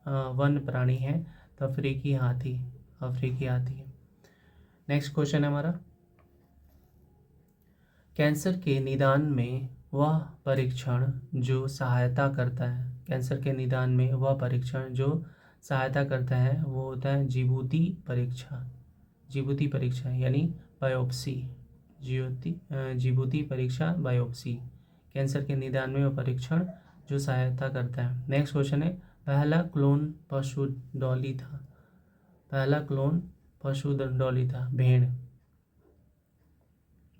[SPEAKER 1] वन्य प्राणी है तो अफ्रीकी हाथी है। नेक्स्ट क्वेश्चन है हमारा कैंसर के निदान में वह परीक्षण जो सहायता करता है वो होता है जिबूती परीक्षा यानी बायोप्सी, जिबूती परीक्षा बायोप्सी। कैंसर के निदान में वह परीक्षण जो सहायता करता है। नेक्स्ट क्वेश्चन है, पहला क्लोन पशु डॉली था। पहला क्लोन पशु डॉली था भेड़,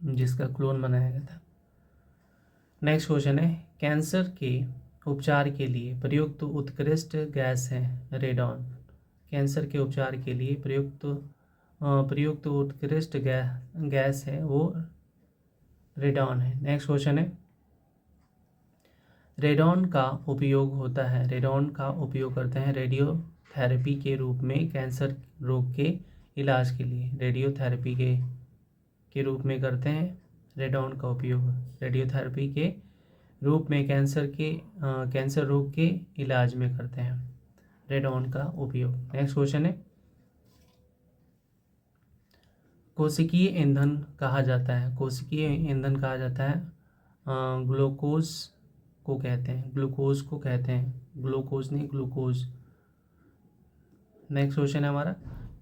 [SPEAKER 1] जिसका क्लोन बनाया गया था। नेक्स्ट क्वेश्चन है, कैंसर के उपचार के लिए प्रयुक्त उत्कृष्ट गैस है रेडॉन। कैंसर के उपचार के लिए प्रयुक्त उत्कृष्ट गैस है वो रेडॉन है। नेक्स्ट क्वेश्चन है, रेडॉन का उपयोग करते हैं रेडियोथेरेपी के रूप में कैंसर रोग के इलाज के लिए। रेडियोथेरेपी के रूप में करते हैं रेडॉन का उपयोग रेडियोथेरेपी के रूप में कैंसर रोग के इलाज में करते हैं रेडॉन का उपयोग। नेक्स्ट क्वेश्चन है, कोशिकीय ईंधन कहा जाता है। कोशिकीय ईंधन कहा जाता है ग्लूकोज को कहते हैं, ग्लूकोज नहीं, ग्लूकोज। नेक्स्ट क्वेश्चन है हमारा,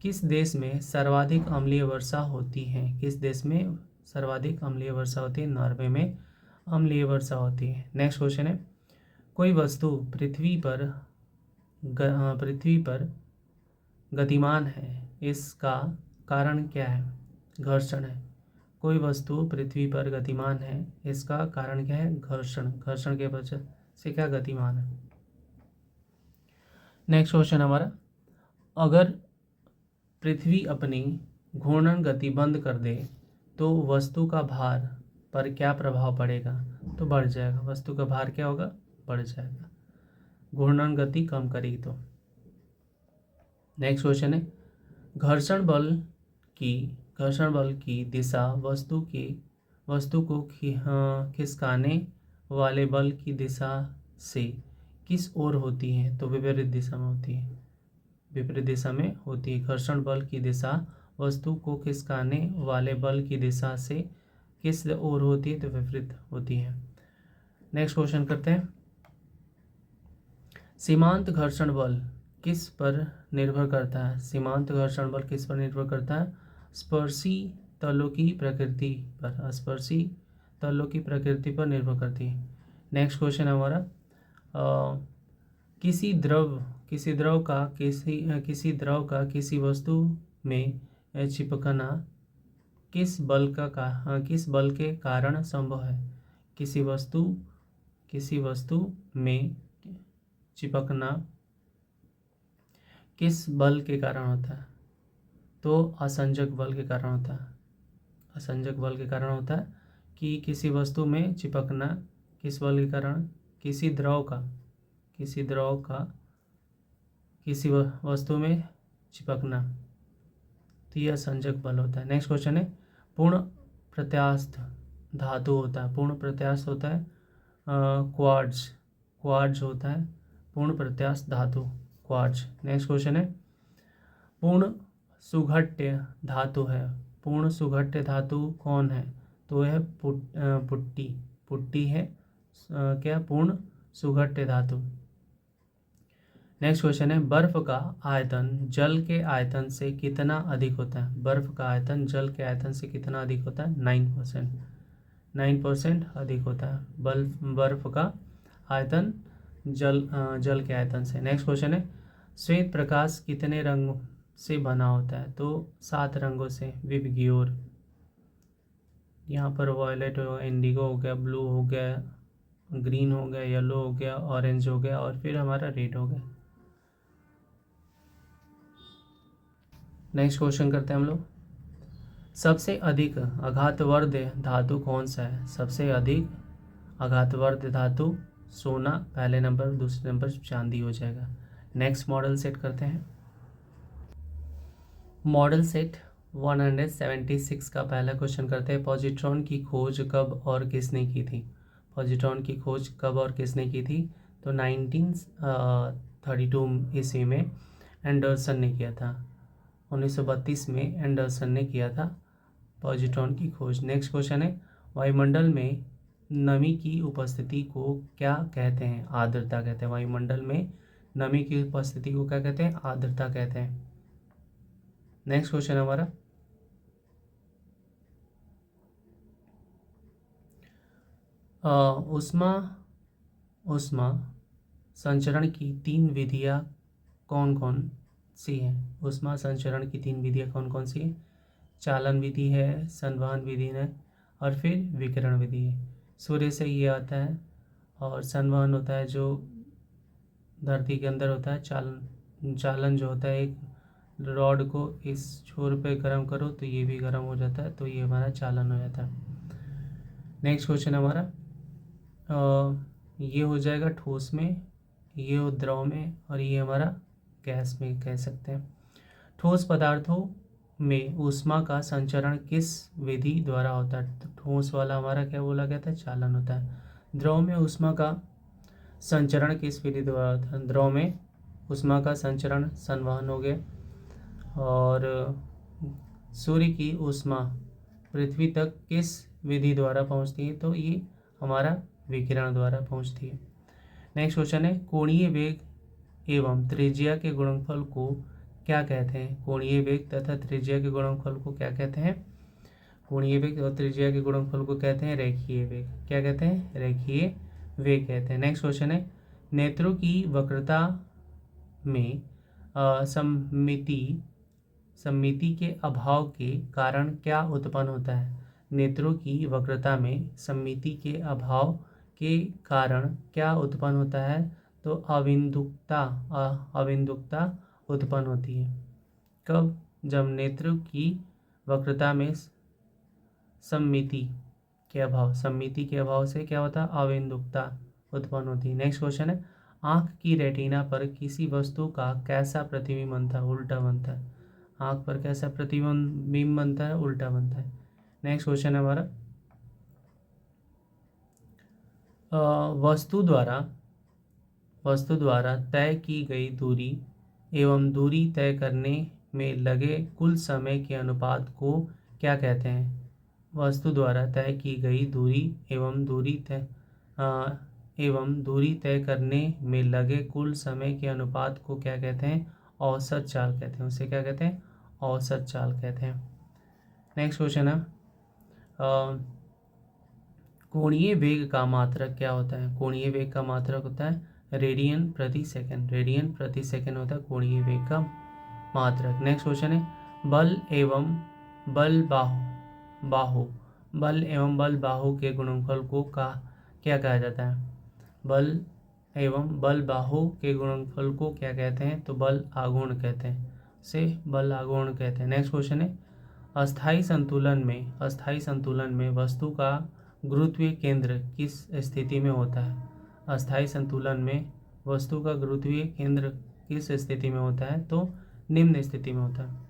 [SPEAKER 1] किस देश में सर्वाधिक अम्लीय वर्षा होती है। किस देश में सर्वाधिक अम्लीय वर्षा होती है। नॉर्वे में अम्लीय वर्षा होती है। नेक्स्ट क्वेश्चन है, कोई वस्तु पृथ्वी पर गतिमान है, इसका कारण क्या है। घर्षण है। कोई वस्तु पृथ्वी पर गतिमान है, इसका कारण क्या है। घर्षण के वजह से क्या गतिमान है। नेक्स्ट क्वेश्चन हमारा, अगर पृथ्वी अपनी घूर्णन गति बंद कर दे तो वस्तु का भार पर क्या प्रभाव पड़ेगा। तो बढ़ जाएगा। वस्तु का भार क्या होगा, बढ़ जाएगा, घूर्णन गति कम करेगी तो। नेक्स्ट क्वेश्चन है, घर्षण बल की दिशा वस्तु को खिसकाने वाले बल की दिशा से किस ओर होती है। तो विपरीत दिशा में होती है। विपरीत दिशा में होती है। घर्षण बल की दिशा वस्तु को खिसकाने वाले बल की दिशा से किस ओर होती है। तो विपरीत होती है। नेक्स्ट क्वेश्चन करते हैं, सीमांत घर्षण बल किस पर निर्भर करता है। सीमांत घर्षण बल किस पर निर्भर करता है। स्पर्शी तलों की प्रकृति पर निर्भर करती है। नेक्स्ट क्वेश्चन है हमारा, किसी द्रव का किसी वस्तु में चिपकना किस बल के कारण संभव है। किसी वस्तु में चिपकना किस बल के कारण होता है। तो असंजक बल के कारण होता है। असंजक बल के कारण होता है कि किसी वस्तु में चिपकना किस बल के कारण, किसी द्रव का किसी वस्तु में चिपकना, तो यह असंजक बल होता है। नेक्स्ट क्वेश्चन है, पूर्ण प्रत्यास्थ धातु होता है। पूर्ण प्रत्यास्थ होता है क्वार्ट्ज होता है पूर्ण प्रत्यास्थ धातु, क्वार्ट्ज। नेक्स्ट क्वेश्चन है, पूर्ण सुघट्य धातु है। पूर्ण सुघट्य धातु कौन है। तो यह पुट्टी है। क्या, पूर्ण सुघट्य धातु। नेक्स्ट क्वेश्चन है, बर्फ का आयतन जल के आयतन से कितना अधिक होता है। बर्फ का आयतन जल के आयतन से कितना अधिक होता है। 9% अधिक होता है बर्फ का आयतन जल के आयतन से। नेक्स्ट क्वेश्चन है, श्वेत प्रकाश कितने रंग से बना होता है। तो 7 रंगों से, विबग्योर। यहाँ पर वॉयलेट हो, इंडिगो हो गया, ब्लू हो गया, ग्रीन हो गया, येलो हो गया, ऑरेंज हो गया और फिर हमारा रेड हो गया। नेक्स्ट क्वेश्चन करते हैं हम लोग, सबसे अधिक आघातवर्ध धातु कौन सा है। सबसे अधिक आघातवर्ध धातु सोना पहले नंबर, दूसरे नंबर चांदी हो जाएगा। नेक्स्ट मॉडल सेट करते हैं। मॉडल सेट 176 का पहला क्वेश्चन करते हैं, पॉजिट्रॉन की खोज कब और किसने की थी। पॉजिट्रॉन की खोज कब और किसने की थी। तो 1932 ईस्वी में एंडरसन ने किया था। 1932 में एंडरसन ने किया था पॉजिट्रॉन की खोज। नेक्स्ट क्वेश्चन है, वायुमंडल में नमी की उपस्थिति को क्या कहते हैं। आर्द्रता कहते हैं। वायुमंडल में नमी की उपस्थिति को क्या कहते हैं। आर्द्रता कहते हैं। नेक्स्ट क्वेश्चन हमारा, ऊष्मा संचरण की 3 विधियाँ कौन कौन सी हैं? ऊष्मा संचरण की 3 विधियाँ कौन कौन सी हैं? चालन विधि है, संवहन विधि है और फिर विकिरण विधि है। सूर्य से ये आता है और संवहन होता है जो धरती के अंदर होता है। चालन जो होता है, एक रॉड को इस छोर पे गर्म करो तो ये भी गर्म हो जाता है, तो ये हमारा चालन हो जाता है। नेक्स्ट क्वेश्चन हमारा ये हो जाएगा ठोस में, ये हो द्रव में और ये हमारा गैस में कह सकते हैं। ठोस पदार्थों में ऊष्मा का संचरण किस विधि द्वारा होता है? तो ठोस वाला हमारा क्या बोला गया था? चालन होता है। द्रव में ऊष्मा का संचरण किस विधि द्वारा होता है? द्रव में ऊष्मा का संचरण संवहन हो गया। और सूर्य की ऊष्मा पृथ्वी तक किस विधि द्वारा पहुंचती है? तो ये हमारा विकिरण द्वारा पहुंचती है। नेक्स्ट क्वेश्चन है कोणीय वेग एवं त्रिज्या के गुणनफल को क्या कहते हैं? कोणीय वेग तथा त्रिज्या के गुणनफल को क्या कहते हैं? कोणीय वेग और त्रिज्या के गुणनफल को कहते हैं रेखीय वेग। क्या कहते हैं? रेखीय वेग कहते हैं। नेक्स्ट क्वेश्चन है नेत्रों की वक्रता में सममिति के अभाव के कारण क्या उत्पन्न होता है? नेत्रों की वक्रता में सममिति के अभाव के कारण क्या उत्पन्न होता है? तो अविंदुकता उत्पन्न होती है। कब? जब नेत्रों की वक्रता में सममिति के अभाव से क्या होता है? अविंदुकता उत्पन्न होती है। नेक्स्ट क्वेश्चन है आँख की रेटिना पर किसी वस्तु का कैसा प्रतिबिंब बनता है? उल्टा बनता है। आँख पर कैसा प्रतिबिंब बनता है? उल्टा बनता है। नेक्स्ट क्वेश्चन है हमारा वस्तु द्वारा तय की गई दूरी एवं दूरी तय करने में लगे कुल समय के अनुपात को क्या कहते हैं? वस्तु द्वारा तय की गई दूरी एवं दूरी तय करने में लगे कुल समय के अनुपात को क्या कहते हैं? औसत चाल कहते हैं। उसे क्या कहते हैं? औसत चाल कहते हैं। नेक्स्ट क्वेश्चन है कोणीय वेग का मात्रक क्या होता है? कोणीय वेग का मात्रक होता है रेडियन प्रति सेकंड। रेडियन प्रति सेकंड होता है कोणीय वेग का मात्रक। नेक्स्ट क्वेश्चन है बल एवं बल बाहु के गुणनफल को क्या कहा जाता है? बल एवं बल बाहु के गुणनफल को क्या कहते हैं? तो बल आघूर्ण कहते हैं। से बल आघूर्ण कहते हैं। नेक्स्ट क्वेश्चन है अस्थायी संतुलन में वस्तु का गुरुत्वीय केंद्र किस स्थिति में होता है? अस्थायी संतुलन में वस्तु का गुरुत्वीय केंद्र किस स्थिति में होता है? तो निम्न स्थिति में होता है।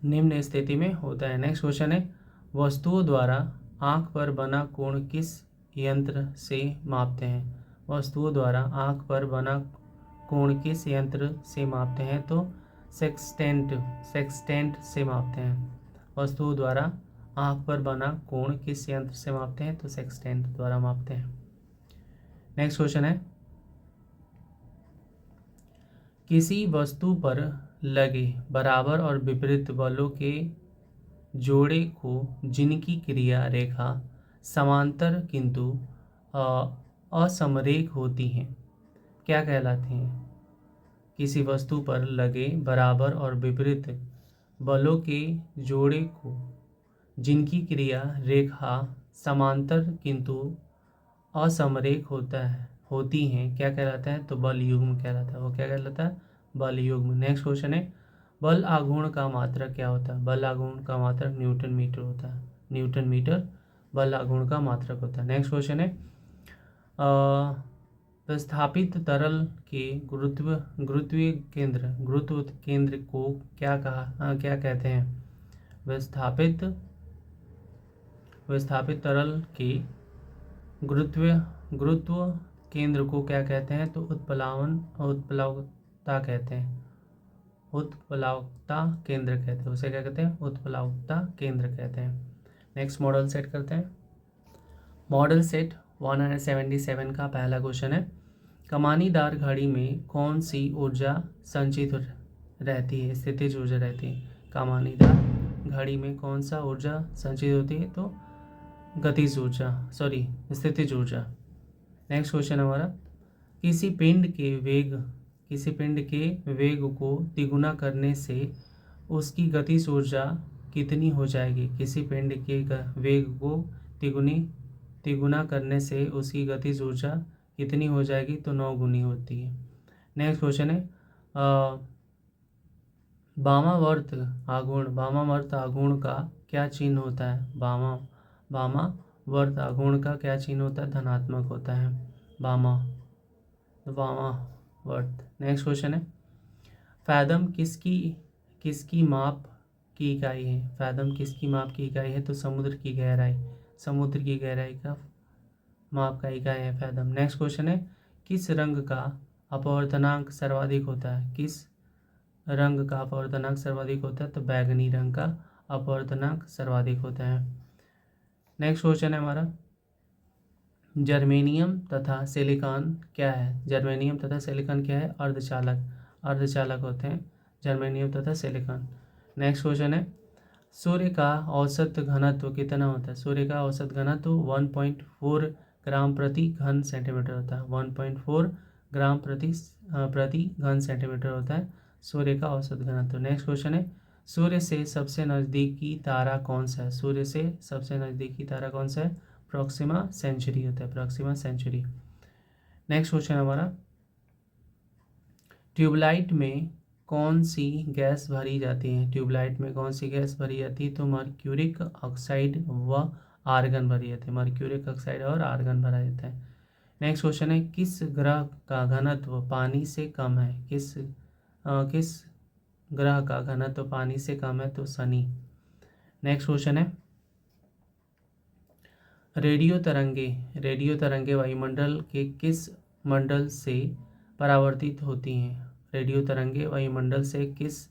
[SPEAKER 1] निम्न स्थिति में होता है। नेक्स्ट क्वेश्चन है वस्तुओं द्वारा आँख पर बना कोण किस यंत्र से मापते हैं? वस्तुओं द्वारा आँख पर बना कोण किस यंत्र से मापते हैं? तो सेक्सटेंट से मापते हैं। वस्तुओं द्वारा आँख पर बना कोण किस यंत्र से मापते हैं? तो सेक्सटेंट द्वारा मापते हैं। नेक्स्ट क्वेश्चन है किसी वस्तु पर लगे बराबर और विपरीत बलों के जोड़े को जिनकी क्रिया रेखा समांतर किंतु असमरेख होती हैं क्या कहलाते हैं? किसी वस्तु पर लगे बराबर और विपरीत बलों के जोड़े को जिनकी क्रिया रेखा समांतर किंतु असमरेख होती हैं क्या कहलाता है? तो बल युग्म कहलाता है। वो क्या कहलाता है? बल युग्म। नेक्स्ट क्वेश्चन है बल आघूर्ण का मात्रक क्या होता है? बल आघूर्ण का मात्रक न्यूटन मीटर होता है। न्यूटन मीटर बल आघूर्ण का मात्रक होता है। नेक्स्ट क्वेश्चन है विस्थापित तरल के गुरुत्वीय केंद्र को क्या कहते हैं? विस्थापित तरल के गुरुत्व केंद्र को क्या कहते हैं? तो उत्प्लावकता कहते हैं। उत्प्लावकता केंद्र कहते हैं। उसे क्या कहते हैं? उत्प्लावकता केंद्र कहते हैं। नेक्स्ट मॉडल सेट करते हैं। मॉडल सेट 177 का पहला क्वेश्चन है कमानीदार घड़ी में कौन सी ऊर्जा संचित रहती है? स्थितिज ऊर्जा रहती है। कमानीदार घड़ी में कौन सा ऊर्जा संचित होती है? तो स्थितिज ऊर्जा। नेक्स्ट क्वेश्चन हमारा, किसी पिंड के वेग को तिगुना करने से उसकी गतिज ऊर्जा कितनी हो जाएगी? किसी पिंड के वेग को तिगुना करने से उसकी गतिज ऊर्जा कितनी हो जाएगी? तो 9 गुनी होती है। नेक्स्ट क्वेश्चन है, वामावर्त आघूर्ण का क्या चिन्ह होता है? वामावर्त आघूर्ण का क्या चिन्ह होता है? धनात्मक होता है वामावर्त। नेक्स्ट क्वेश्चन है, फैदम किसकी माप की इकाई है? फैदम किसकी माप की इकाई है? तो समुद्र की गहराई का माप का इकाई है फैदम। नेक्स्ट क्वेश्चन है, किस रंग का अपवर्तनांक सर्वाधिक होता है? किस रंग का अपवर्तनांक सर्वाधिक होता है? तो बैगनी रंग का अपवर्तनांक सर्वाधिक होता है। नेक्स्ट क्वेश्चन है हमारा, जर्मेनियम तथा सिलिकॉन क्या है? जर्मेनियम तथा सिलिकॉन क्या है? अर्धचालक होते हैं जर्मेनियम तथा सिलिकॉन। नेक्स्ट क्वेश्चन है, सूर्य का औसत घनत्व कितना होता है? सूर्य का औसत घनत्व 1.4 ग्राम प्रति घन सेंटीमीटर होता है। 1.4 ग्राम प्रति घन सेंटीमीटर होता है सूर्य का औसत घनत्व। नेक्स्ट क्वेश्चन है, सूर्य से सबसे नज़दीकी तारा कौन सा है? सूर्य से सबसे नज़दीकी तारा कौन सा है? प्रॉक्सिमा सेंचुरी होता है, प्रॉक्सिमा सेंचुरी। नेक्स्ट क्वेश्चन हमारा, ट्यूबलाइट में कौन सी गैस भरी जाती है? ट्यूबलाइट में कौन सी गैस भरी जाती है? तो मर्क्यूरिक ऑक्साइड व आर्गन भरी जाती है। मर्क्यूरिक ऑक्साइड और आर्गन भरा जाता है। नेक्स्ट क्वेश्चन है, किस ग्रह का घनत्व पानी से कम है? किस ग्रह का घनत्व पानी से कम है? तो शनि। नेक्स्ट क्वेश्चन है, रेडियो तरंगे वायुमंडल के किस मंडल से परावर्तित होती हैं? रेडियो तरंगे वायुमंडल से किस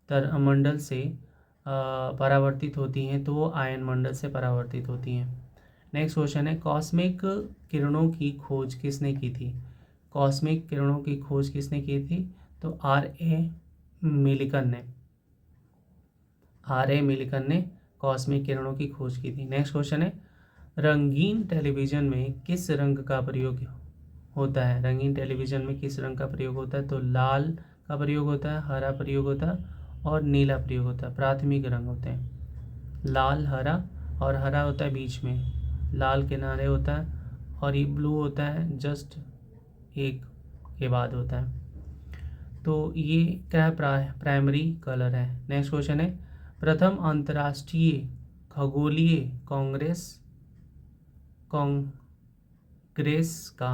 [SPEAKER 1] मंडल से परावर्तित होती हैं? तो वो आयन मंडल से परावर्तित होती हैं। नेक्स्ट क्वेश्चन है, कॉस्मिक किरणों की खोज किसने की थी? कॉस्मिक किरणों की खोज किसने की थी? तो R.A. मिलिकन ने कॉस्मिक किरणों की खोज की थी। नेक्स्ट क्वेश्चन है, रंगीन टेलीविज़न में किस रंग का प्रयोग होता है? रंगीन टेलीविज़न में किस रंग का प्रयोग होता है? तो लाल का प्रयोग होता है, हरा प्रयोग होता है और नीला प्रयोग होता है। प्राथमिक रंग होते हैं लाल, हरा, और हरा होता है बीच में, लाल किनारे होता है, और ये ब्लू होता है जस्ट एक के बाद होता है। तो ये क्या है? प्राइमरी कलर है। नेक्स्ट क्वेश्चन है, प्रथम अंतर्राष्ट्रीय खगोलीय कांग्रेस का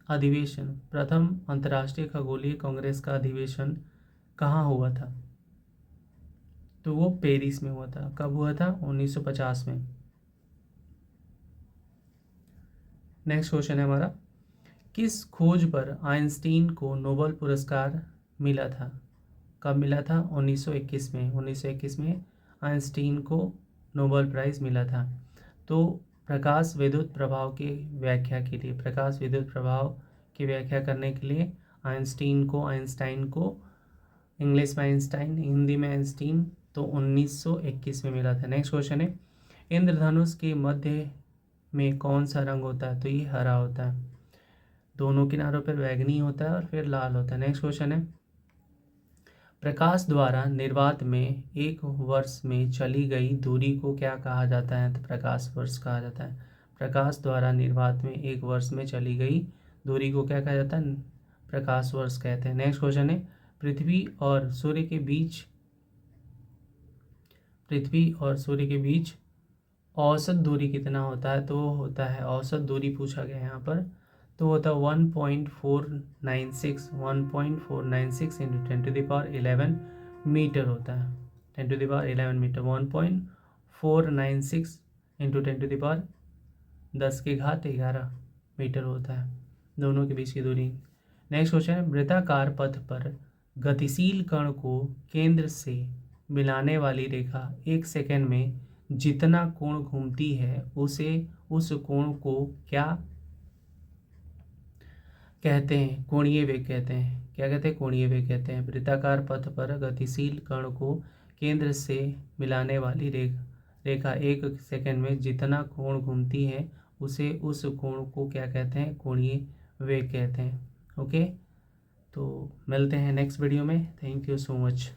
[SPEAKER 1] अधिवेशन प्रथम अंतर्राष्ट्रीय खगोलीय कांग्रेस का अधिवेशन कहाँ हुआ था? तो वो पेरिस में हुआ था। कब हुआ था? 1950 में। नेक्स्ट क्वेश्चन है हमारा, किस खोज पर आइंस्टीन को नोबेल पुरस्कार मिला था? कब मिला था? 1921 में। 1921 में आइंस्टीन को नोबेल प्राइज़ मिला था। तो प्रकाश विद्युत प्रभाव की व्याख्या करने के लिए आइंस्टाइन को इंग्लिश में आइंस्टाइन, हिंदी में आइंस्टीन, तो 1921 में मिला था। नेक्स्ट क्वेश्चन है, इंद्रधनुष के मध्य में कौन सा रंग होता है? तो ये हरा होता है। दोनों किनारों पर बैगनी होता है और फिर लाल होता है। नेक्स्ट क्वेश्चन है, प्रकाश द्वारा निर्वात में एक वर्ष में चली गई दूरी को क्या कहा जाता है? तो प्रकाश वर्ष कहा जाता है। प्रकाश द्वारा निर्वात में एक वर्ष में चली गई दूरी को क्या कहा जाता है? प्रकाश वर्ष कहते हैं। नेक्स्ट क्वेश्चन है, पृथ्वी और सूर्य के बीच औसत दूरी कितना होता है? तो होता है, औसत दूरी पूछा गया है यहाँ पर, तो होता है 1.496 इंटू 10⁻11 मीटर होता है। 10⁻11 मीटर 1.496 इंटू 10⁻11 मीटर होता है दोनों के बीच की दूरी। नेक्स्ट क्वेश्चन है, वृत्ताकार पथ पर गतिशील कण को केंद्र से मिलाने वाली रेखा 1 सेकंड में जितना कोण घूमती है उस कोण को क्या कहते हैं? कोणीय वेग कहते हैं। क्या कहते हैं? कोणीय वेग कहते हैं। वृत्ताकार पथ पर गतिशील कण को केंद्र से मिलाने वाली रेखा 1 सेकंड में जितना कोण घूमती है उस कोण को क्या कहते हैं, कोणीय वेग कहते हैं। ओके, तो मिलते हैं नेक्स्ट वीडियो में। Thank you so much.